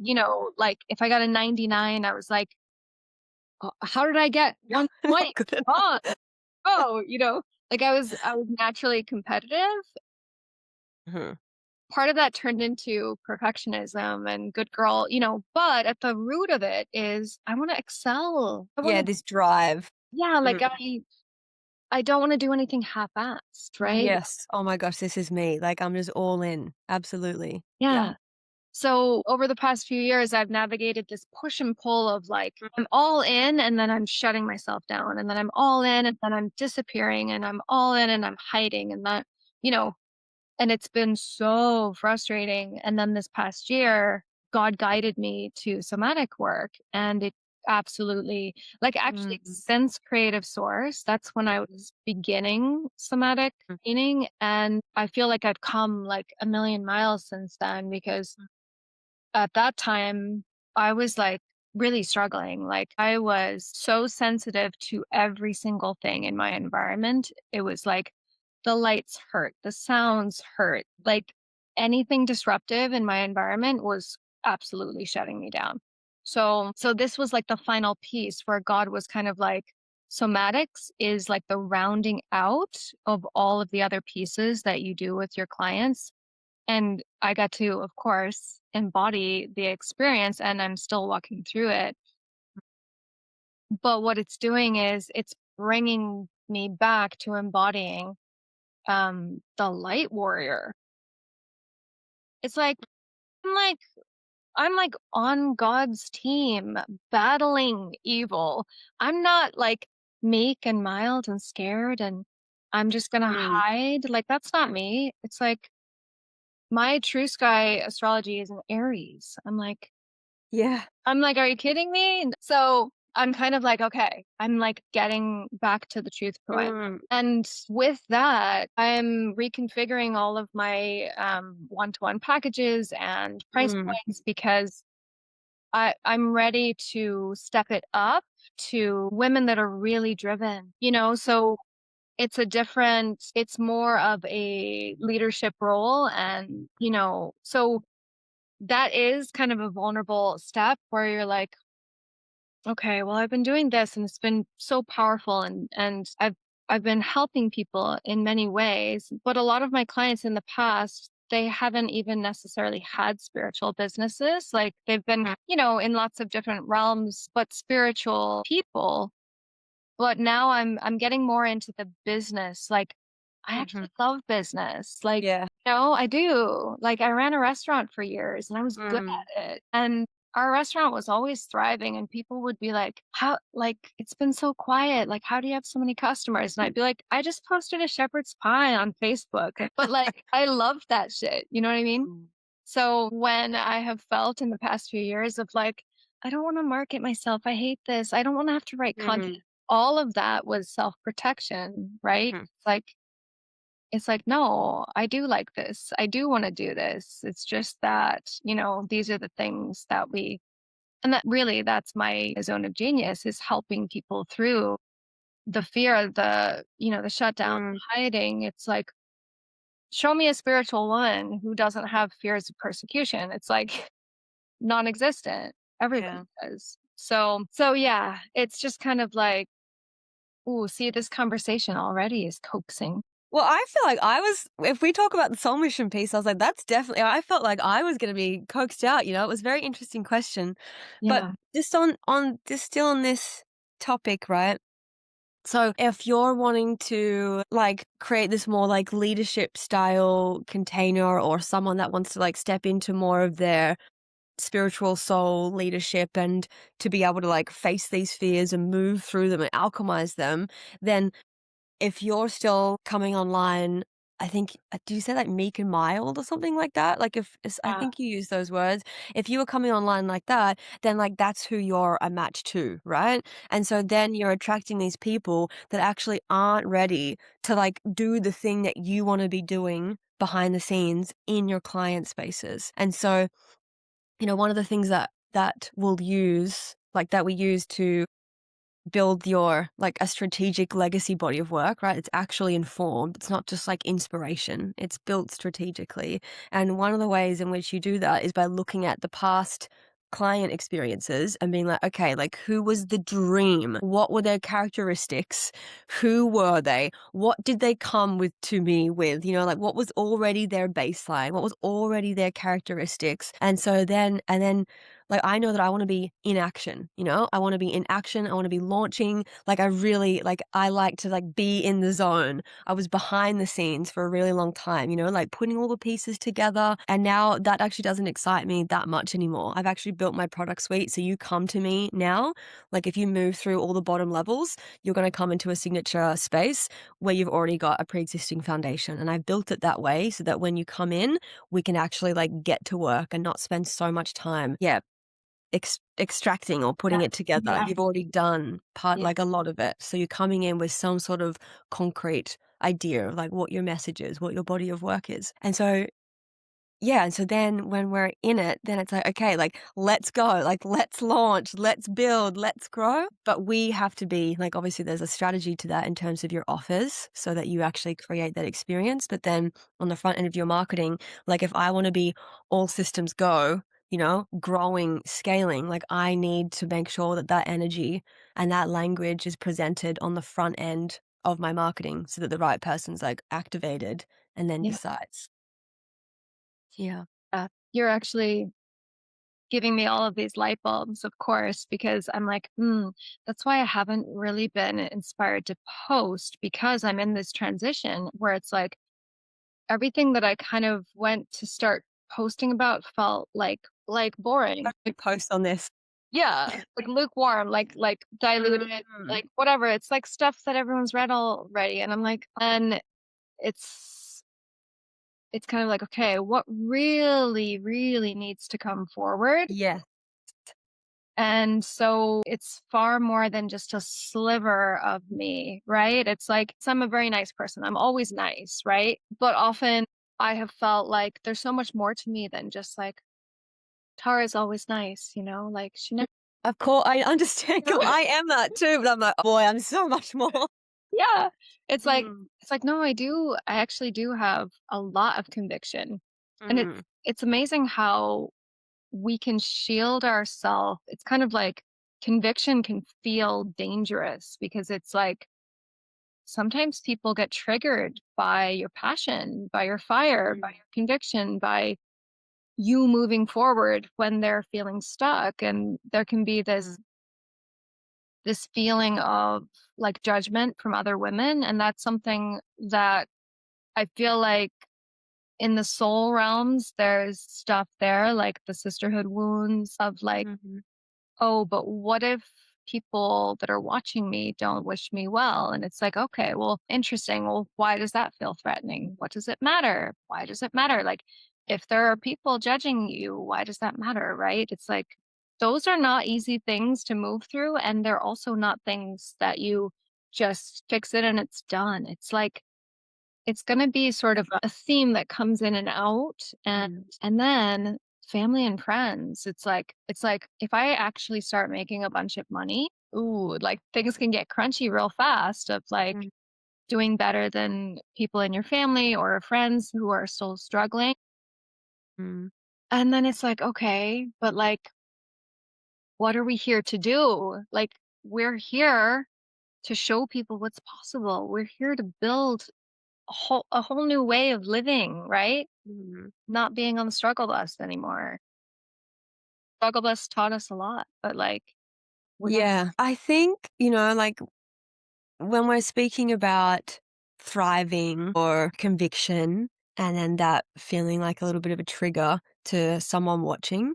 [SPEAKER 1] like if I got a 99, I was like, how did I get
[SPEAKER 2] Not
[SPEAKER 1] 120?
[SPEAKER 2] good enough.
[SPEAKER 1] Oh, like I was naturally competitive.
[SPEAKER 2] Mhm.
[SPEAKER 1] Part of that turned into perfectionism and good girl, but at the root of it is I want to excel. I want
[SPEAKER 2] Yeah,
[SPEAKER 1] to,
[SPEAKER 2] this drive.
[SPEAKER 1] yeah, like
[SPEAKER 2] Mm.
[SPEAKER 1] I don't want to do anything half-assed, right?
[SPEAKER 2] Yes. Oh my gosh, this is me. Like I'm just all in. Absolutely. Yeah.
[SPEAKER 1] Yeah. So over the past few years, I've navigated this push and pull of like, I'm all in and then I'm shutting myself down. And then I'm all in and then I'm disappearing and I'm all in and I'm hiding. And that, you know, and it's been so frustrating. And then this past year, God guided me to somatic work. And it absolutely, like, actually,
[SPEAKER 2] Mm,
[SPEAKER 1] since Creative Source, that's when I
[SPEAKER 2] mm,
[SPEAKER 1] was beginning somatic
[SPEAKER 2] mm,
[SPEAKER 1] training. And I feel like I've come like a million miles since then because at that time, I was like really struggling. Like I was so sensitive to every single thing in my environment. It was like the lights hurt, the sounds hurt, like anything disruptive in my environment was absolutely shutting me down. So this was like the final piece where God was kind of like somatics is like the rounding out of all of the other pieces that you do with your clients and I got to, of course, embody the experience and I'm still walking through it. But what it's doing is it's bringing me back to embodying the light warrior. It's like I'm like I'm like on God's team battling evil. I'm not like meek and mild and scared and I'm just going to
[SPEAKER 2] mm.
[SPEAKER 1] hide. Like that's not me. It's like my true sky astrology is an Aries.
[SPEAKER 2] Yeah.
[SPEAKER 1] Are you kidding me? So I'm kind of like, okay, I'm like getting back to the truth point.
[SPEAKER 2] Mm,
[SPEAKER 1] And with that, I'm reconfiguring all of my one-to-one packages and price
[SPEAKER 2] mm,
[SPEAKER 1] points because I'm ready to step it up to women that are really driven, so it's more of a leadership role. And, so that is kind of a vulnerable step where you're like, okay, well, I've been doing this and it's been so powerful, and I've been helping people in many ways, but a lot of my clients in the past, they haven't even necessarily had spiritual businesses. Like they've been, in lots of different realms, but spiritual people. But now I'm getting more into the business. Like, I
[SPEAKER 2] Mhm.
[SPEAKER 1] actually love business. Like,
[SPEAKER 2] Yeah.
[SPEAKER 1] I do. Like, I ran a restaurant for years and I was good
[SPEAKER 2] Mm.
[SPEAKER 1] at it. And our restaurant was always thriving, and people would be like, "How, like, it's been so quiet. Like, how do you have so many customers?" And I'd be like, "I just posted a shepherd's pie on Facebook." But like, I loved that shit. You know what I mean?
[SPEAKER 2] Mm.
[SPEAKER 1] So when I have felt in the past few years of like, I don't want to market myself. I hate this. I don't want to have to write content.
[SPEAKER 2] Mhm.
[SPEAKER 1] All of that was self-protection, right?
[SPEAKER 2] Mhm.
[SPEAKER 1] It's like, no, I do like this. I do want to do this. It's just that, these are the things that and that really, that's my zone of genius, is helping people through the fear, the shutdown,
[SPEAKER 2] Mm.
[SPEAKER 1] hiding. It's like, show me a spiritual woman who doesn't have fears of persecution. It's like non-existent. Everybody
[SPEAKER 2] Yeah.
[SPEAKER 1] does. So yeah, it's just kind of like, ooh, see, this conversation already is coaxing.
[SPEAKER 2] Well, I feel like if we talk about the soul mission piece, I was like, that's definitely, I felt like I was going to be coaxed out, It was a very interesting question. But
[SPEAKER 1] Yeah.
[SPEAKER 2] just just still on this topic, right? So if you're wanting to like create this more like leadership style container, or someone that wants to like step into more of their spiritual soul leadership and to be able to like face these fears and move through them and alchemize them, then if you're still coming online, I think, do you say like meek and mild or something like that? Like I
[SPEAKER 1] Yeah.
[SPEAKER 2] think you use those words. If you were coming online like that, then like that's who you're a match to, right? And so then you're attracting these people that actually aren't ready to like do the thing that you want to be doing behind the scenes in your client spaces. And so, one of the things that we use to build your like a strategic legacy body of work, right? It's actually informed. It's not just like inspiration. It's built strategically. And one of the ways in which you do that is by looking at the past client experiences and being like, okay, like who was the dream? What were their characteristics? Who were they? What did they come with to me with? Like what was already their baseline? What was already their characteristics? And then like, I know that I wanna be in action, I wanna be in action, I wanna be launching, like, I like to, like, be in the zone. I was behind the scenes for a really long time, like, putting all the pieces together, and now that actually doesn't excite me that much anymore. I've actually built my product suite, so you come to me now, like, if you move through all the bottom levels, you're gonna come into a signature space where you've already got a pre-existing foundation, and I've built it that way so that when you come in, we can actually, like, get to work and not spend so much time, yeah, extracting or
[SPEAKER 1] Yeah.
[SPEAKER 2] putting it together.
[SPEAKER 1] Yeah.
[SPEAKER 2] You've already done part
[SPEAKER 1] Yeah.
[SPEAKER 2] like, a lot of it. So you're coming in with some sort of concrete idea of, like, what your message is, what your body of work is. And so yeah, and so then when we're in it, then it's like, okay, like, let's go, like, let's launch, let's build, let's grow. But we have to be like, obviously, there's a strategy to that in terms of your offers so that you actually create that experience. But then on the front end of your marketing, like, if I want to be all systems go, growing, scaling, like, I need to make sure that that energy and that language is presented on the front end of my marketing so that the right person's like activated and then
[SPEAKER 1] Yeah.
[SPEAKER 2] decides. Yeah.
[SPEAKER 1] You're actually giving me all of these light bulbs, of course, because I'm like, that's why I haven't really been inspired to post, because I'm in this transition where it's like everything that I kind of went to start posting about felt like boring.
[SPEAKER 2] Actually post on this.
[SPEAKER 1] Yeah, like lukewarm, like diluted,
[SPEAKER 2] Mm.
[SPEAKER 1] like whatever. It's like stuff that everyone's read already. And I'm like, and it's it's kind of like, okay, what really, really needs to come forward?
[SPEAKER 2] Yeah.
[SPEAKER 1] And so it's far more than just a sliver of me, right? It's like, so I'm a very nice person. I'm always nice, right? But often I have felt like there's so much more to me than just like, Tara's always nice, like she never.
[SPEAKER 2] Of course, I understand. 'Cause I am that too, but I'm like, "Boy, I'm so much more."
[SPEAKER 1] Yeah. It's like
[SPEAKER 2] Mm,
[SPEAKER 1] no, I actually do have a lot of conviction. And
[SPEAKER 2] mm,
[SPEAKER 1] it's amazing how we can shield ourselves. It's kind of like conviction can feel dangerous because it's like sometimes people get triggered by your passion, by your fire, by
[SPEAKER 2] mm,
[SPEAKER 1] your conviction, by you moving forward when they're feeling stuck. And there can be
[SPEAKER 2] mm,
[SPEAKER 1] this feeling of like judgment from other women. And that's something that I feel like in the soul realms, there's stuff there, like the sisterhood wounds of like,
[SPEAKER 2] mhm,
[SPEAKER 1] oh, but what if people that are watching me don't wish me well? And it's like, okay, well, interesting. Well, why does that feel threatening? What does it matter? Why does it matter? Like, if there are people judging you, why does that matter? Right? It's like, those are not easy things to move through. And they're also not things that you just fix it and it's done. It's like, it's gonna be sort of a theme that comes in and out,
[SPEAKER 2] mm,
[SPEAKER 1] and then family and friends. It's like if I actually start making a bunch of money, ooh, like things can get crunchy real fast of like
[SPEAKER 2] mm,
[SPEAKER 1] doing better than people in your family or friends who are still struggling.
[SPEAKER 2] mm,
[SPEAKER 1] And then it's like, okay, but like, what are we here to do? Like, we're here to show people what's possible. We're here to build a whole new way of living, right?
[SPEAKER 2] mm.
[SPEAKER 1] Not being on the struggle bus anymore. Struggle bus taught us a lot, but, like, we're not.
[SPEAKER 2] Yeah, I think, like, when we're speaking about thriving or conviction, and then that feeling like a little bit of a trigger to someone watching,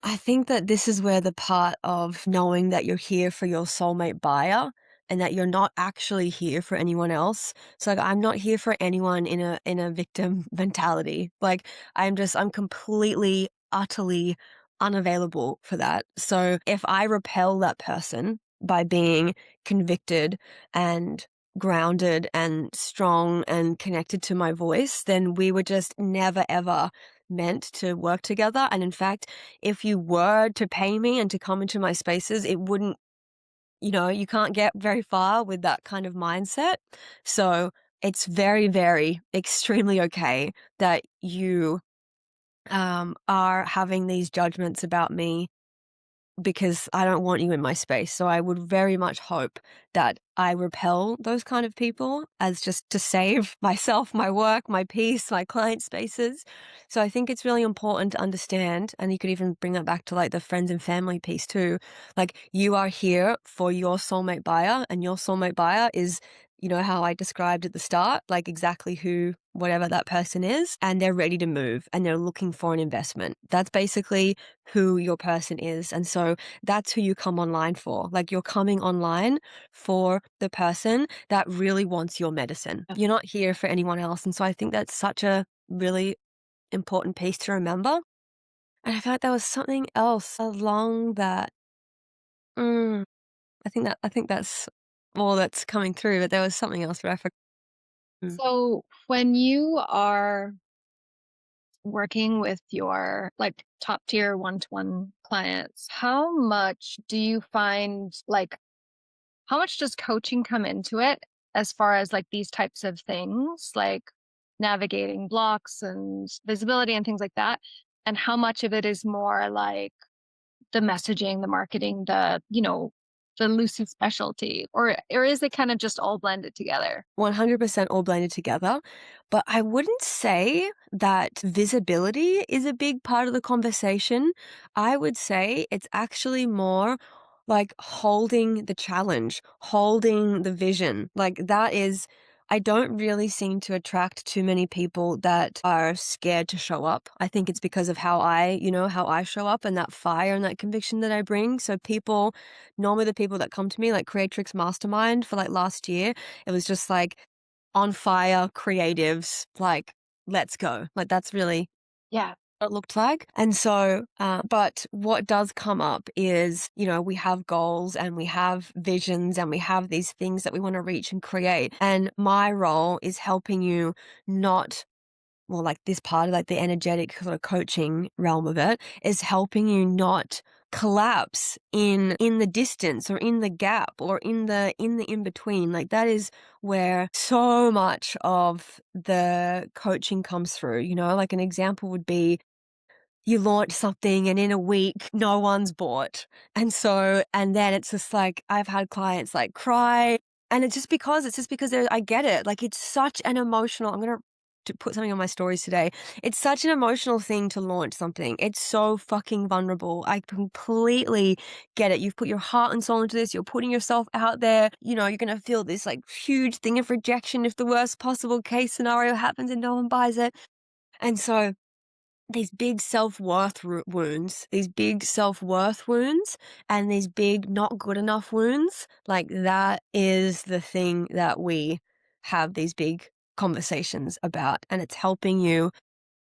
[SPEAKER 2] I think that this is where the part of knowing that you're here for your soulmate buyer and that you're not actually here for anyone else. So like I'm not here for anyone in a victim mentality. Like I'm completely utterly unavailable for that. So if I repel that person by being convicted and grounded and strong and connected to my voice, then we were just never ever meant to work together. And in fact, if you were to pay me and to come into my spaces, it wouldn't, you can't get very far with that kind of mindset. So it's very, very extremely okay that you are having these judgments about me because I don't want you in my space. So I would very much hope that I repel those kind of people as just to save myself, my work, my peace, my client spaces. So I think it's really important to understand, and you could even bring that back to like the friends and family piece too. Like you are here for your soulmate buyer, and your soulmate buyer is, how I described at the start, like exactly who, whatever that person is, and they're ready to move and they're looking for an investment. That's basically who your person is. And so that's who you come online for. Like you're coming online for the person that really wants your medicine. You're not here for anyone else. And so I think that's such a really important piece to remember. And I feel like there was something else along that. Mm, I think that's all that's coming through, but there was something else, but I forgot. Mm.
[SPEAKER 1] So, when you are working with your, like, top tier one-to-one clients, how much do you find, like how much does coaching come into it as far as, like, these types of things, like navigating blocks and visibility and things like that? And how much of it is more like the messaging, the marketing, the Lucy specialty, or is it kind of just all blended together?
[SPEAKER 2] 100% all blended together. But I wouldn't say that visibility is a big part of the conversation. I would say it's actually more like holding the challenge, holding the vision. Like that is, I don't really seem to attract too many people that are scared to show up. I think it's because of how I show up and that fire and that conviction that I bring. So normally the people that come to me, like Creatrix Mastermind for like last year, it was just like on fire creatives, like, let's go. Like, that's really
[SPEAKER 1] Yeah.
[SPEAKER 2] what it looked like. And so, but what does come up is, we have goals and we have visions and we have these things that we want to reach and create. And my role is helping you not well, like this part of like the energetic sort of coaching realm of it is helping you not collapse in the distance or in the gap or in the in between. Like that is where so much of the coaching comes through. Like an example would be you launch something and in a week no one's bought. And then it's just like I've had clients like cry, and it's just because I get it. Like it's such an emotional I'm going to put something on my stories today. It's such an emotional thing to launch something. It's so fucking vulnerable. I completely get it. You've put your heart and soul into this. You're putting yourself out there. You're going to feel this like huge thing of rejection if the worst possible case scenario happens and no one buys it. And so these big self-worth wounds, and these big not good enough wounds, like that is the thing that we have these big conversations about. And it's helping you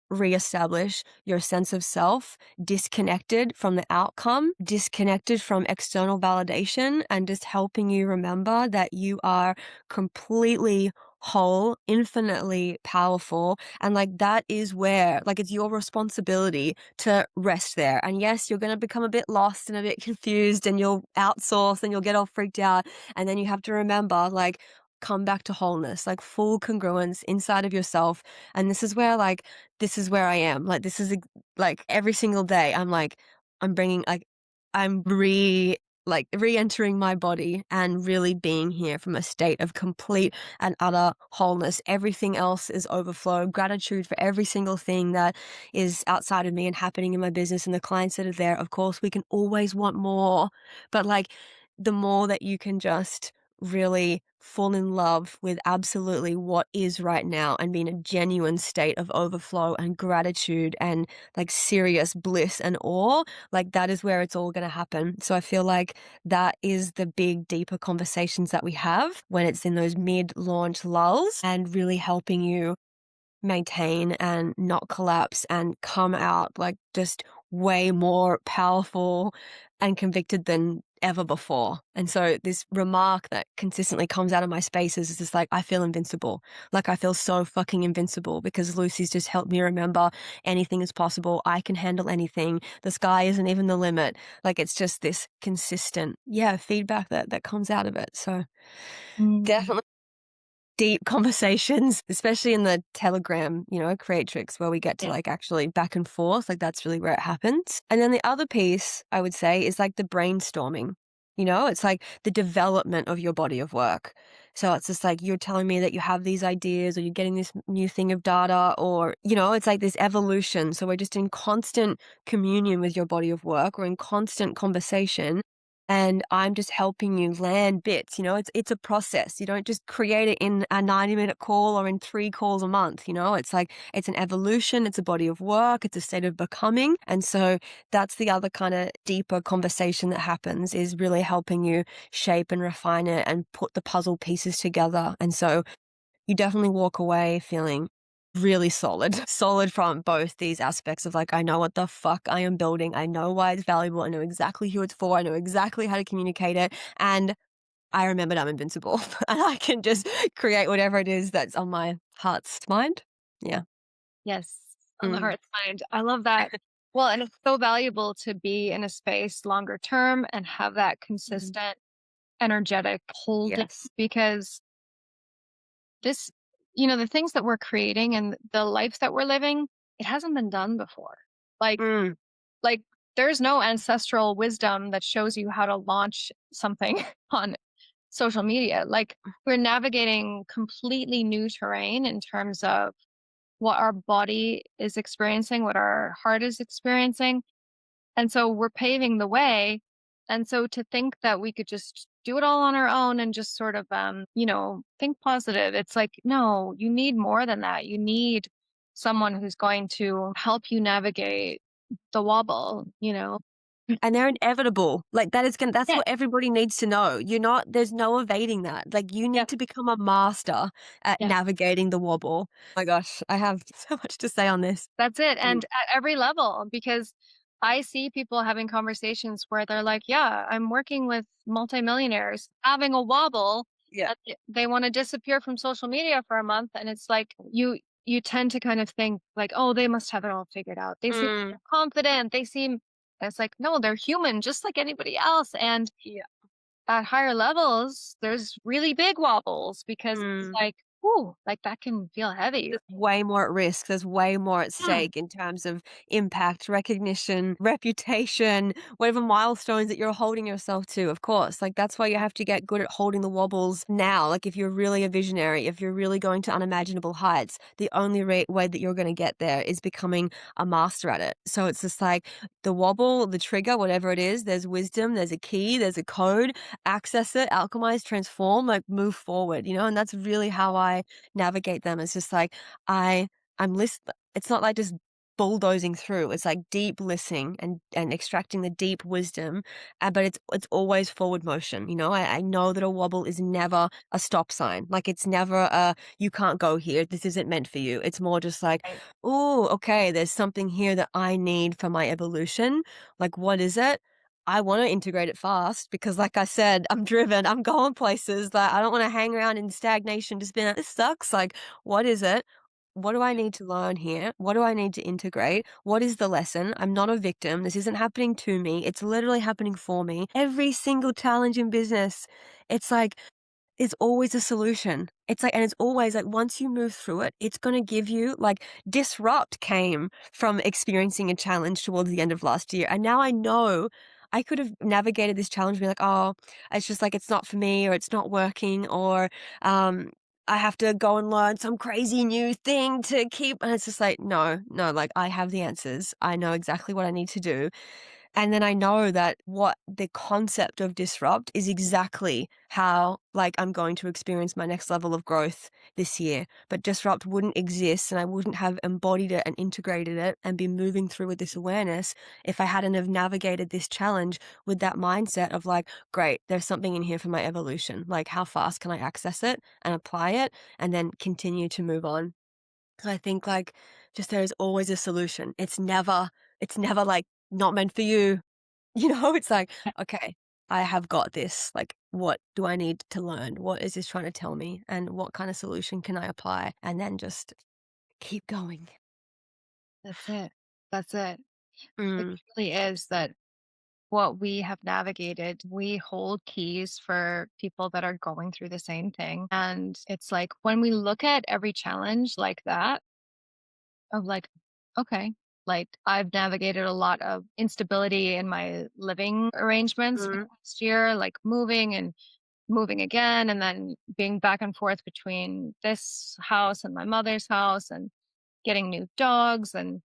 [SPEAKER 2] reestablish your sense of self, disconnected from the outcome, disconnected from external validation, and just helping you remember that you are completely whole, infinitely powerful. And like that is where, like, it's your responsibility to rest there. And yes, you're going to become a bit lost and a bit confused, and you'll outsource and you'll get all freaked out. And then you have to remember, like, come back to wholeness, like full congruence inside of yourself. And this is where I am. Like, this is like every single day. I'm bringing, like, I'm re-entering my body and really being here from a state of complete and utter wholeness. Everything else is overflow. Gratitude for every single thing that is outside of me and happening in my business and the clients that are there. Of course, we can always want more, but like the more that you can just really fall in love with absolutely what is right now and be in a genuine state of overflow and gratitude and like serious bliss and awe, like that is where it's all going to happen. So I feel like that is the big, deeper conversations that we have when it's in those mid-launch lulls, and really helping you maintain and not collapse and come out like just way more powerful and convicted than ever before. And so this remark that consistently comes out of my spaces is just like, I feel invincible. Like I feel so fucking invincible because Lucy's just helped me remember anything is possible. I can handle anything. The sky isn't even the limit. Like it's just this consistent, feedback that comes out of it. So
[SPEAKER 1] Mm.
[SPEAKER 2] definitely deep conversations, especially in the Telegram, creatrix, where we get to
[SPEAKER 1] Yeah.
[SPEAKER 2] like actually back and forth. Like that's really where it happens. And then the other piece I would say is like the brainstorming. It's like the development of your body of work. So it's just like you're telling me that you have these ideas or you're getting this new thing of data, or, it's like this evolution. So we're just in constant communion with your body of work. We're in constant conversation. And I'm just helping you land bits. It's a process. You don't just create it in a 90-minute call or in 3 calls a month. It's like it's an evolution, it's a body of work, it's a state of becoming. And so that's the other kind of deeper conversation that happens, is really helping you shape and refine it and put the puzzle pieces together. And so you definitely walk away feeling really solid from both these aspects of like, I know what the fuck I am building. I know why it's valuable. I know exactly who it's for. I know exactly how to communicate it. And I remembered I'm invincible and I can just create whatever it is that's on my heart's mind. Yeah.
[SPEAKER 1] Yes, on the
[SPEAKER 2] Mm.
[SPEAKER 1] heart's mind. I love that. Well, and it's so valuable to be in a space longer term and have that
[SPEAKER 2] Mhm.
[SPEAKER 1] consistent, energetic holding,
[SPEAKER 2] Yes.
[SPEAKER 1] because this, the things that we're creating and the life that we're living, it hasn't been done before. Like,
[SPEAKER 2] Mm.
[SPEAKER 1] like there's no ancestral wisdom that shows you how to launch something on social media. Like we're navigating completely new terrain in terms of what our body is experiencing, what our heart is experiencing. And so we're paving the way. And so to think that we could just do it all on our own and just sort of, think positive, it's like, no, you need more than that. You need someone who's going to help you navigate the wobble.
[SPEAKER 2] And they're inevitable. Like that's
[SPEAKER 1] Yeah.
[SPEAKER 2] what everybody needs to know. There's no evading that. Like you
[SPEAKER 1] Yeah.
[SPEAKER 2] need to become a master at
[SPEAKER 1] Yeah.
[SPEAKER 2] navigating the wobble. Oh my gosh, I have so much to say on this.
[SPEAKER 1] That's it.
[SPEAKER 2] Mm.
[SPEAKER 1] And at every level, because I see people having conversations where they're like, yeah, I'm working with multimillionaires having a wobble
[SPEAKER 2] Yeah.
[SPEAKER 1] and they want to disappear from social media for a month. And it's like, you tend to kind of think like, "Oh, they must have it all figured out. They seem
[SPEAKER 2] Mm.
[SPEAKER 1] confident. They seem." It's like, no, they're human just like anybody else. And
[SPEAKER 2] Yeah.
[SPEAKER 1] at higher levels, there's really big wobbles because it's
[SPEAKER 2] Mm.
[SPEAKER 1] like, ooh, like that can feel heavy.
[SPEAKER 2] There's way more at risk. There's way more at
[SPEAKER 1] Mm,
[SPEAKER 2] stake in terms of impact, recognition, reputation, whatever milestones that you're holding yourself to, of course. Like, that's why you have to get good at holding the wobbles now. Like, if you're really a visionary, if you're really going to unimaginable heights, the only way that you're going to get there is becoming a master at it. So it's just like the wobble, the trigger, whatever it is, there's wisdom, there's a key, there's a code, access it, alchemize, transform, like move forward, and that's really how I navigate them. It's just like, I I'm list it's not like just bulldozing through. It's like deep listening and extracting the deep wisdom, but it's always forward motion, I know that a wobble is never a stop sign. Like, it's never a, "You can't go here. This isn't meant for you." It's more just like,
[SPEAKER 1] right.
[SPEAKER 2] "Oh, okay, there's something here that I need for my evolution." Like, what is it? I wanna integrate it fast because, like I said, I'm driven, I'm going places that I don't wanna hang around in stagnation just being like, "This sucks." Like, what is it? What do I need to learn here? What do I need to integrate? What is the lesson? I'm not a victim. This isn't happening to me. It's literally happening for me. Every single challenge in business, it's like it's always a solution. It's like, and it's always like once you move through it, it's going to give you like disrupt came from experiencing a challenge towards the end of last year. And now I know I could have navigated this challenge and be like, oh, it's just like, it's not for me or it's not working or, I have to go and learn some crazy new thing to keep. And it's just like, no, no, like I have the answers. I know exactly what I need to do. And then I know that what the concept of disrupt is exactly how, like, I'm going to experience my next level of growth this year. But disrupt wouldn't exist and I wouldn't have embodied it and integrated it and be moving through with this awareness if I hadn't have navigated this challenge with that mindset of like, great, there's something in here for my evolution. Like, how fast can I access it and apply it and then continue to move on? So I think like just there is always a solution. It's never like not meant for you. It's like, okay, I have got this. Like, what do I need to learn? What is this trying to tell me? And what kind of solution can I apply? And then just keep going.
[SPEAKER 1] That's it. That's it. It
[SPEAKER 2] Mm,
[SPEAKER 1] truly is that what we have navigated, we hold keys for people that are going through the same thing. And it's like when we look at every challenge like that, of like, okay, like I've navigated a lot of instability in my living arrangements for the
[SPEAKER 2] mm,
[SPEAKER 1] last year, like moving and moving again, and then being back and forth between this house and my mother's house and getting new dogs and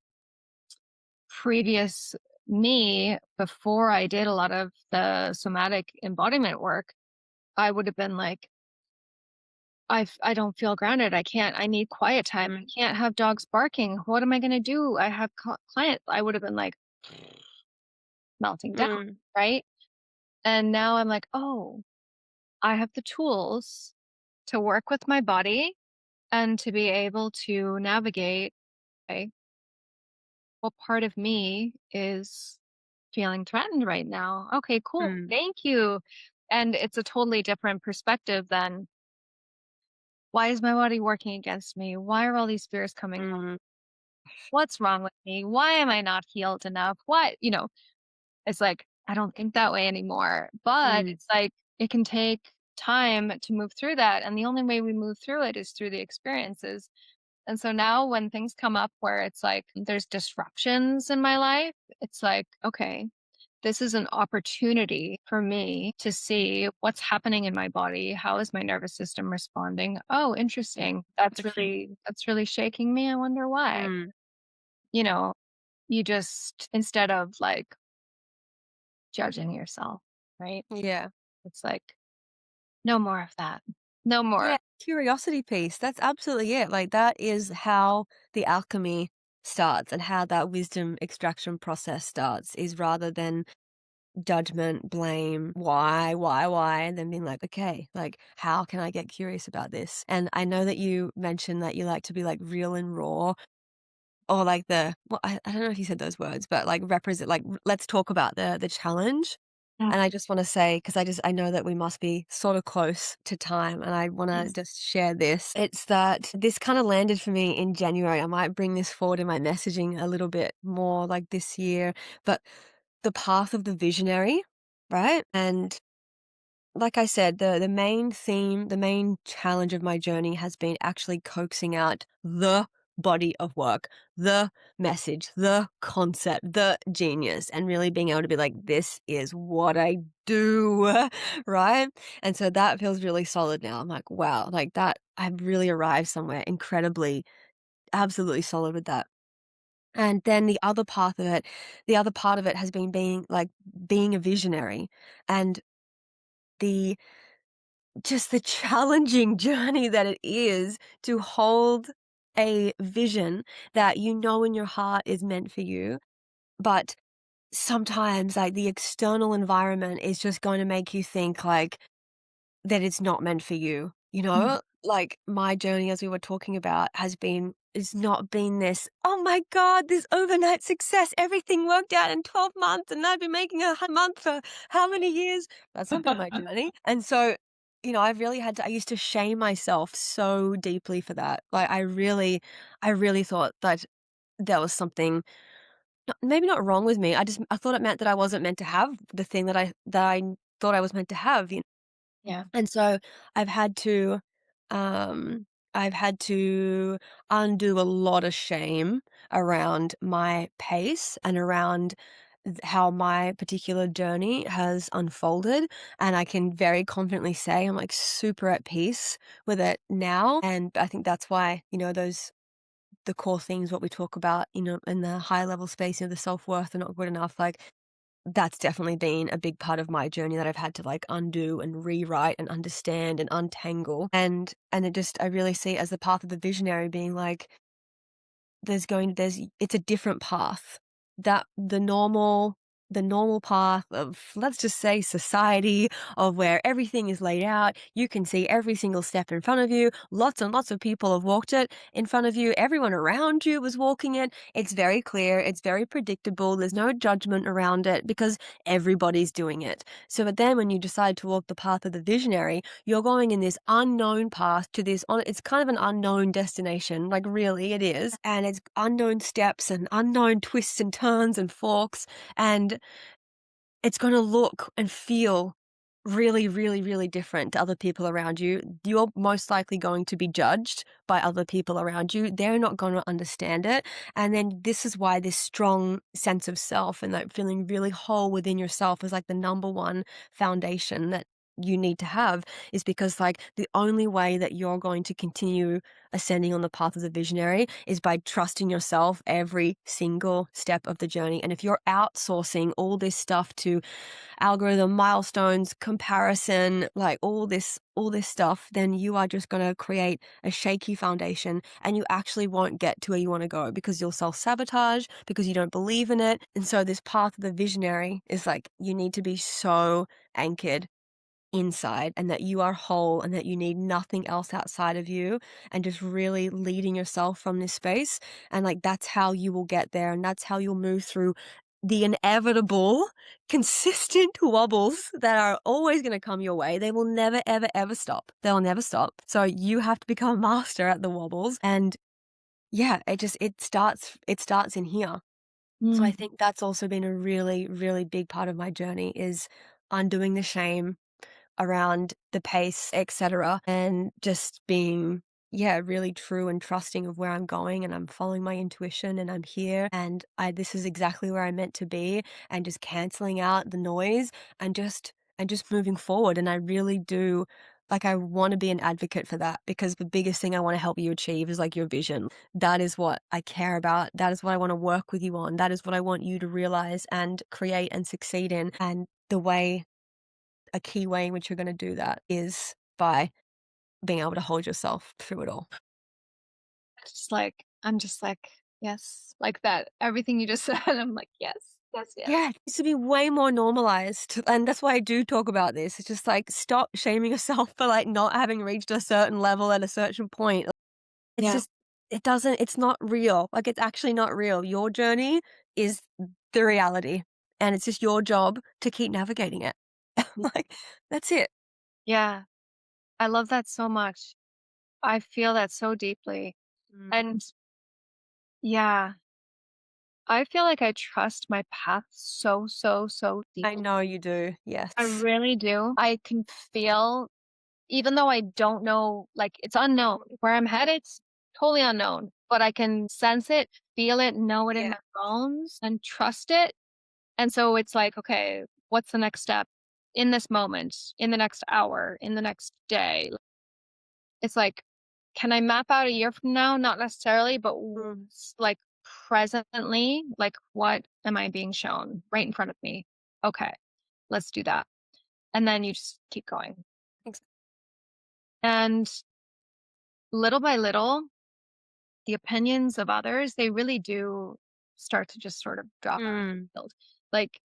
[SPEAKER 1] previous me before I did a lot of the somatic embodiment work, I would have been like, I don't feel grounded. I need quiet time. I
[SPEAKER 2] mm,
[SPEAKER 1] can't have dogs barking. What am I going to do? I have clients. I would have been like melting down.
[SPEAKER 2] mm,
[SPEAKER 1] Right. And now I'm like, oh, I have the tools to work with my body and to be able to navigate, okay, what part of me is feeling threatened right now. Okay, cool.
[SPEAKER 2] mm,
[SPEAKER 1] Thank you. And it's a totally different perspective than why is my body working against me? Why are all these fears coming up?
[SPEAKER 2] mm,
[SPEAKER 1] What's wrong with me? Why am I not healed enough? What, it's like, I don't think that way anymore. But
[SPEAKER 2] mm,
[SPEAKER 1] it's like, it can take time to move through that. And the only way we move through it is through the experiences. And so now when things come up where it's like there's disruptions in my life, it's like, okay, this is an opportunity for me to see what's happening in my body. How is my nervous system responding? Oh,
[SPEAKER 2] yeah,
[SPEAKER 1] interesting.
[SPEAKER 2] for sure.
[SPEAKER 1] That's really shaking me. I wonder why.
[SPEAKER 2] Mm,
[SPEAKER 1] You know, you just instead of like judging yourself, right?
[SPEAKER 2] yeah.
[SPEAKER 1] It's like no more of that. No more.
[SPEAKER 2] Yeah, curiosity piece. That's absolutely it. Like that is how the alchemy starts and how that wisdom extraction process starts is rather than judgment, blame, why, and then being like, okay, like how can I get curious about this? And I know that you mentioned that you like to be like real and raw or like I don't know if you said those words, but like represent like let's talk about the challenge.
[SPEAKER 1] Yeah.
[SPEAKER 2] And I just wanna say, 'cause I know that we must be sort of close to time, and I wanna
[SPEAKER 1] Yes.
[SPEAKER 2] just share this. It's that this kinda landed for me in January. I might bring this forward in my messaging a little bit more, like, this year, but the path of the visionary, right? And like I said, the main theme, the main challenge of my journey has been actually coaxing out the body of work, the message, the concept, the genius, and really being able to be like, this is what I do, right? And so that feels really solid now. I'm like, wow, like that, I've really arrived somewhere incredibly, absolutely solid with that. And then the other part of it has been being a visionary and the just the challenging journey that it is to hold a vision that you know in your heart is meant for you, but sometimes, like, the external environment is just going to make you think, like, that it's not meant for you, you
[SPEAKER 1] Mm.
[SPEAKER 2] know? Like, my journey, as we were talking about, it's not been this, "Oh my god, this overnight success, everything worked out in 12 months, and I've been making month for how many years?" That's not been my journey, and so, I've really had to I used to shame myself so deeply for that. Like, I really thought that there was something maybe not wrong with me, I thought it meant that I wasn't meant to have the thing that I thought I was meant to have,
[SPEAKER 1] Yeah.
[SPEAKER 2] and so I've had to, I've had to undo a lot of shame around my pace and around how my particular journey has unfolded. And I can very confidently say I'm like super at peace with it now. And I think that's why, the core things, what we talk about, in the high level space, the self worth are not good enough. Like, that's definitely been a big part of my journey that I've had to, like, undo and rewrite and understand and untangle, and I really see it as the path of the visionary being like, there's it's a different path. That the normal path of, let's just say, society, of where everything is laid out, you can see every single step in front of you, lots and lots of people have walked it in front of you, everyone around you was walking it. It's very clear, it's very predictable, there's no judgment around it because everybody's doing it. So but then when you decide to walk the path of the visionary, you're going in this unknown path to it's kind of an unknown destination, like, really it is, and it's unknown steps and unknown twists and turns and forks, and it's gonna look and feel really, really, really different to other people around you. You're most likely going to be judged by other people around you. They're not gonna understand it, and then this is why this strong sense of self and, like, feeling really whole within yourself is, like, the number one foundation that you need to have, is because, like, the only way that you're going to continue ascending on the path of the visionary is by trusting yourself every single step of the journey. And if you're outsourcing all this stuff to algorithm, milestones, comparison, like all this stuff, then you are just going to create a shaky foundation and you actually won't get to where you want to go because you'll self-sabotage because you don't believe in it. And so this path of the visionary is like, you need to be so anchored inside and that you are whole and that you need nothing else outside of you, and just really leading yourself from this space. And, like, that's how you will get there, and that's how you'll move through the inevitable consistent wobbles that are always going to come your way. They will never ever ever stop. They'll never stop. So you have to become a master at the wobbles. And yeah, it starts in here. So I
[SPEAKER 1] Mm.
[SPEAKER 2] think that's also been a really, really big part of my journey, is undoing the shame around the pace, etc., and just being, yeah, really true and trusting of where I'm going, and I'm following my intuition, and I'm here, and I this is exactly where I'm meant to be, and just canceling out the noise and just moving forward. And I really do, like, I want to be an advocate for that, because the biggest thing I want to help you achieve is, like, your vision. That is what I care about. That is what I want to work with you on. That is what I want you to realize and create and succeed in. And a key way in which you're gonna do that is by being able to hold yourself through it all.
[SPEAKER 1] I'm just like, yes, like that. Everything you just said, I'm like, yes, yes, yes.
[SPEAKER 2] Yeah, it needs to be way more normalized, and that's why I do talk about this. It's just like, stop shaming yourself for, like, not having reached a certain level at a certain point. It's
[SPEAKER 1] Yeah.
[SPEAKER 2] just it's not real. Like, it's actually not real. Your journey is the reality. and it's just your job to keep navigating it.
[SPEAKER 1] Yeah.
[SPEAKER 2] Like, that's it.
[SPEAKER 1] Yeah. I love that so much. I feel that so deeply.
[SPEAKER 2] Mm.
[SPEAKER 1] And yeah, I feel like I trust my path so, so, so
[SPEAKER 2] I
[SPEAKER 1] deeply.
[SPEAKER 2] know you do.
[SPEAKER 1] I
[SPEAKER 2] Yes.
[SPEAKER 1] really do. I can feel, even though I don't know, like it's unknown where I'm headed, it's totally unknown, but I can sense it, feel it, know it in
[SPEAKER 2] Yeah.
[SPEAKER 1] my bones and trust it. And so it's like, okay, what's the next step in this moment, in the next hour, in the next day? It's like, can I map out a year from now? Not necessarily, but
[SPEAKER 2] Mm.
[SPEAKER 1] like presently, like what am I being shown right in front of me? Okay, let's do that. And then you just keep going.
[SPEAKER 2] Ex
[SPEAKER 1] And little by little, the opinions of others, they really do start to just sort of drop out of
[SPEAKER 2] Mm.
[SPEAKER 1] the field. Like,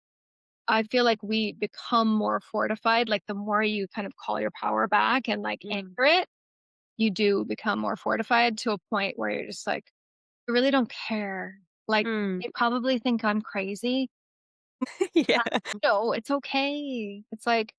[SPEAKER 1] I feel like we become more fortified. Like, the more you kind of call your power back and like
[SPEAKER 2] Mm.
[SPEAKER 1] anchor it, you do become more fortified to a point where you're just like, I really don't care. Like,
[SPEAKER 2] Mm.
[SPEAKER 1] they probably think I'm crazy.
[SPEAKER 2] Yeah.
[SPEAKER 1] No, it's okay. It's like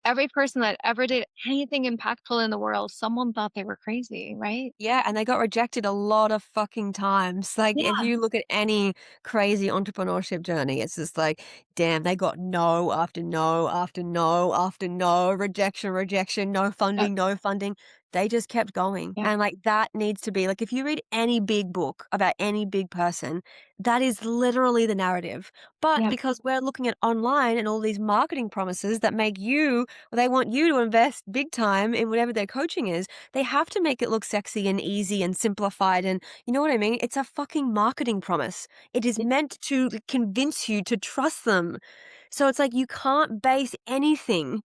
[SPEAKER 1] every person that ever did anything impactful in the world, someone thought they were crazy, right?
[SPEAKER 2] Yeah, and they got rejected a lot of fucking times. Like, if
[SPEAKER 1] Yeah.
[SPEAKER 2] you look at any crazy entrepreneurship journey, it's just like, damn, they got no after no after no after no, rejection, rejection, no
[SPEAKER 1] Yeah.
[SPEAKER 2] funding, no funding. They just kept going.
[SPEAKER 1] Yeah.
[SPEAKER 2] And like that needs to be like if you read any big book about any big person, that is literally the narrative. But
[SPEAKER 1] Yeah.
[SPEAKER 2] because we're looking at online and all these marketing promises that make you, they want you to invest big time in whatever their coaching is, they have to make it look sexy and easy and simplified and you know what I mean? It's a fucking marketing promise. It is
[SPEAKER 1] Yeah.
[SPEAKER 2] meant to convince you to trust them. So it's like you can't base anything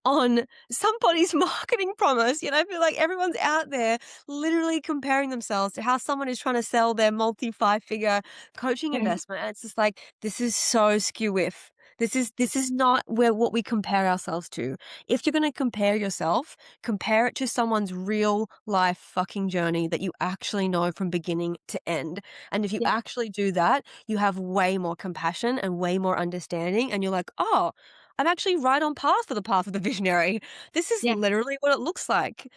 [SPEAKER 2] on somebody's marketing promise. You know, I feel like everyone's out there literally comparing themselves to how someone is trying to sell their multi five figure coaching
[SPEAKER 1] Yeah.
[SPEAKER 2] investment. And it's just like, this is so skew with. This is not where what we compare ourselves to. If you're going to compare yourself, compare it to someone's real life fucking journey that you actually know from beginning to end. And if you
[SPEAKER 1] Yeah.
[SPEAKER 2] actually do that, you have way more compassion and way more understanding. And you're like, oh, I'm actually right on path for the path of the visionary. This is
[SPEAKER 1] Yeah.
[SPEAKER 2] literally what it looks like.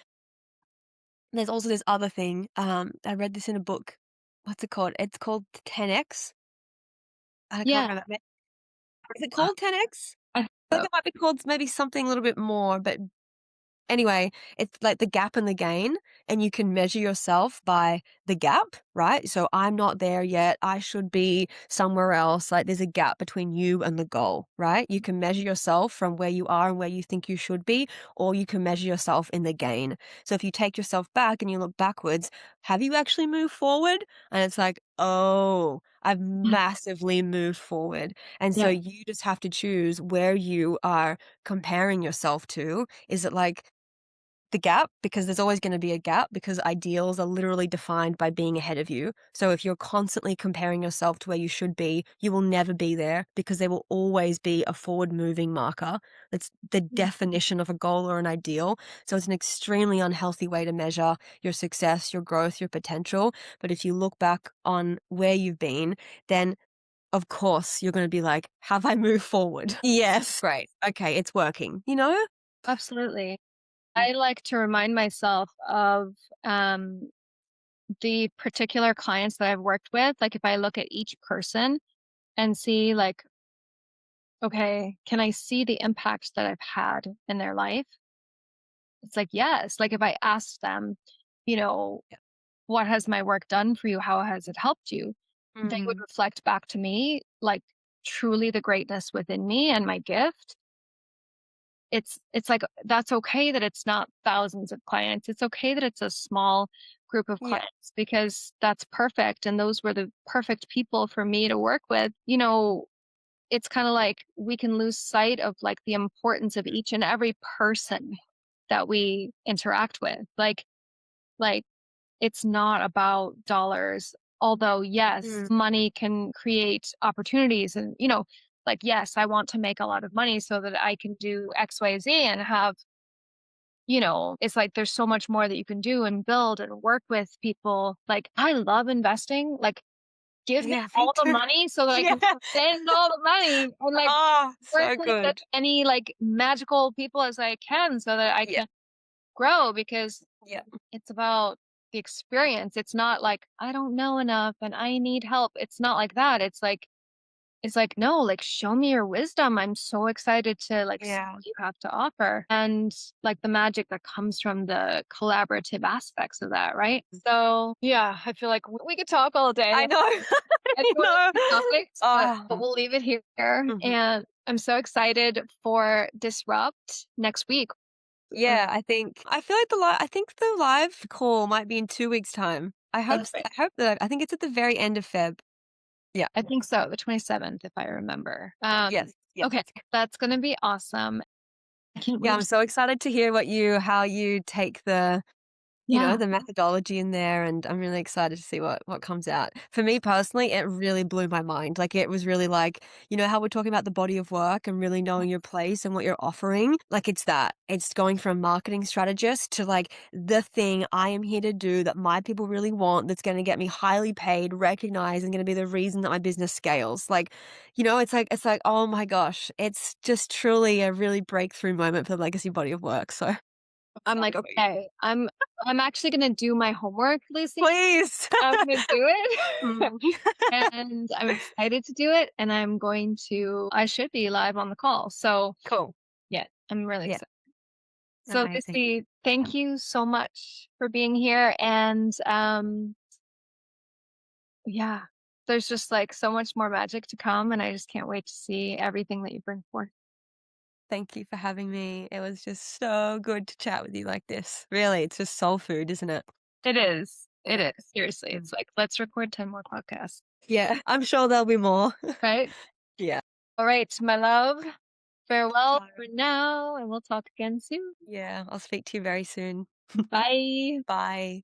[SPEAKER 2] There's also this other thing. I read this in a book. What's it called? It's called 10x. I can't
[SPEAKER 1] Yeah.
[SPEAKER 2] remember. Is it
[SPEAKER 1] Uh,
[SPEAKER 2] called 10x?
[SPEAKER 1] I think
[SPEAKER 2] I think
[SPEAKER 1] so.
[SPEAKER 2] it might be called maybe something a little bit more, but anyway, it's like the gap and the gain, and you can measure yourself by the gap, right? So I'm not there yet. I should be somewhere else. Like there's a gap between you and the goal, right? You can measure yourself from where you are and where you think you should be, or you can measure yourself in the gain. So if you take yourself back and you look backwards, have you actually moved forward? And it's like, oh, I've
[SPEAKER 1] Yeah.
[SPEAKER 2] massively moved forward. And so
[SPEAKER 1] Yeah.
[SPEAKER 2] you just have to choose where you are comparing yourself to. Is it like the gap, because there's always going to be a gap because ideals are literally defined by being ahead of you. So if you're constantly comparing yourself to where you should be, you will never be there because there will always be a forward moving marker. That's the definition of a goal or an ideal. So it's an extremely unhealthy way to measure your success, your growth, your potential. But if you look back on where you've been, then of course you're going to be like, have I moved forward? Yes. Great. Okay. It's working, you know?
[SPEAKER 1] Absolutely. I like to remind myself of the particular clients that I've worked with. Like, if I look at each person and see, like, okay, can I see the impact that I've had in their life? It's like, yes. Like, if I asked them, you know, what has my work done for you? How has it helped you? They would
[SPEAKER 2] Mm.
[SPEAKER 1] reflect back to me, like, truly the greatness within me and my gift. It's like, that's okay that it's not thousands of clients. It's okay that it's a small group of
[SPEAKER 2] Yeah.
[SPEAKER 1] clients because that's perfect, and those were the perfect people for me to work with. It's kinda like we can lose sight of, like, the importance of each and every person that we interact with. Like, it's not about dollars, although, yes,
[SPEAKER 2] Mm.
[SPEAKER 1] money can create opportunities and, like, yes, I want to make a lot of money so that I can do XYZ and have, it's like there's so much more that you can do and build and work with people. Like, I love investing. Like, give me
[SPEAKER 2] Yeah, me
[SPEAKER 1] all the
[SPEAKER 2] too.
[SPEAKER 1] money so that I
[SPEAKER 2] Yeah.
[SPEAKER 1] can spend all the money and, like,
[SPEAKER 2] Oh,
[SPEAKER 1] work
[SPEAKER 2] so
[SPEAKER 1] with as
[SPEAKER 2] good.
[SPEAKER 1] many, like, magical people as I can so that I
[SPEAKER 2] Yeah,
[SPEAKER 1] can grow because
[SPEAKER 2] yeah,
[SPEAKER 1] it's about the experience. It's not like, "I don't know enough and I need help." It's not like that. It's like, "No, like, show me your wisdom. I'm so excited to, like, see
[SPEAKER 2] yeah.
[SPEAKER 1] what you have to offer." And, like, the magic that comes from the collaborative aspects of that, right? So, yeah, I feel like we could talk all day
[SPEAKER 2] I know.
[SPEAKER 1] and
[SPEAKER 2] I
[SPEAKER 1] go into
[SPEAKER 2] know.
[SPEAKER 1] these topics, but
[SPEAKER 2] Oh,
[SPEAKER 1] we'll leave it here,
[SPEAKER 2] mhm.
[SPEAKER 1] and I'm so excited for Disrupt next week. Um,
[SPEAKER 2] Yeah, I feel like I think the live call might be in 2 weeks' time.
[SPEAKER 1] okay.
[SPEAKER 2] I hope that I think it's at the very end of Feb. Yeah.
[SPEAKER 1] I think so, the 27th, if I remember.
[SPEAKER 2] Yes, yes.
[SPEAKER 1] Okay, that's gonna be awesome. I can't
[SPEAKER 2] Yeah,
[SPEAKER 1] wait
[SPEAKER 2] I'm
[SPEAKER 1] to
[SPEAKER 2] so excited to hear how you take
[SPEAKER 1] yeah,
[SPEAKER 2] the methodology in there, and I'm really excited to see what comes out. For me personally, it really blew my mind. Like, it was really like, how we're talking about the body of work and really knowing your place and what you're offering? Like, it's that. It's going from marketing strategist to, like, the thing I am here to do that my people really want, that's gonna get me highly paid, recognized, and gonna be the reason that my business scales. Like, it's like, oh my gosh, it's just truly a really breakthrough moment for the legacy body of work, so
[SPEAKER 1] I'm like,
[SPEAKER 2] excited for you.
[SPEAKER 1] "Okay, I'm actually gonna do my homework, Lucy.
[SPEAKER 2] Please.
[SPEAKER 1] I'm gonna do it."
[SPEAKER 2] Mm.
[SPEAKER 1] And I'm excited to do it, and I should be live on the call. So,
[SPEAKER 2] Cool.
[SPEAKER 1] yeah, I'm really
[SPEAKER 2] Yeah,
[SPEAKER 1] excited. So,
[SPEAKER 2] amazing.
[SPEAKER 1] Lucy, thank you so much for being here, and, yeah, there's just, like, so much more magic to come, and I just can't wait to see everything that you bring forth.
[SPEAKER 2] Thank you for having me. It was just so good to chat with you like this. Really, it's just soul food, isn't it?
[SPEAKER 1] It is. It
[SPEAKER 2] Yeah.
[SPEAKER 1] is. Seriously,
[SPEAKER 2] Mm.
[SPEAKER 1] it's like, let's record 10 more podcasts,
[SPEAKER 2] Yeah, I'm sure there'll be more.
[SPEAKER 1] right?
[SPEAKER 2] Yeah.
[SPEAKER 1] All right, my love, farewell for
[SPEAKER 2] Bye.
[SPEAKER 1] now, and we'll talk again soon.
[SPEAKER 2] Yeah, I'll speak to you very soon.
[SPEAKER 1] Bye.
[SPEAKER 2] Bye.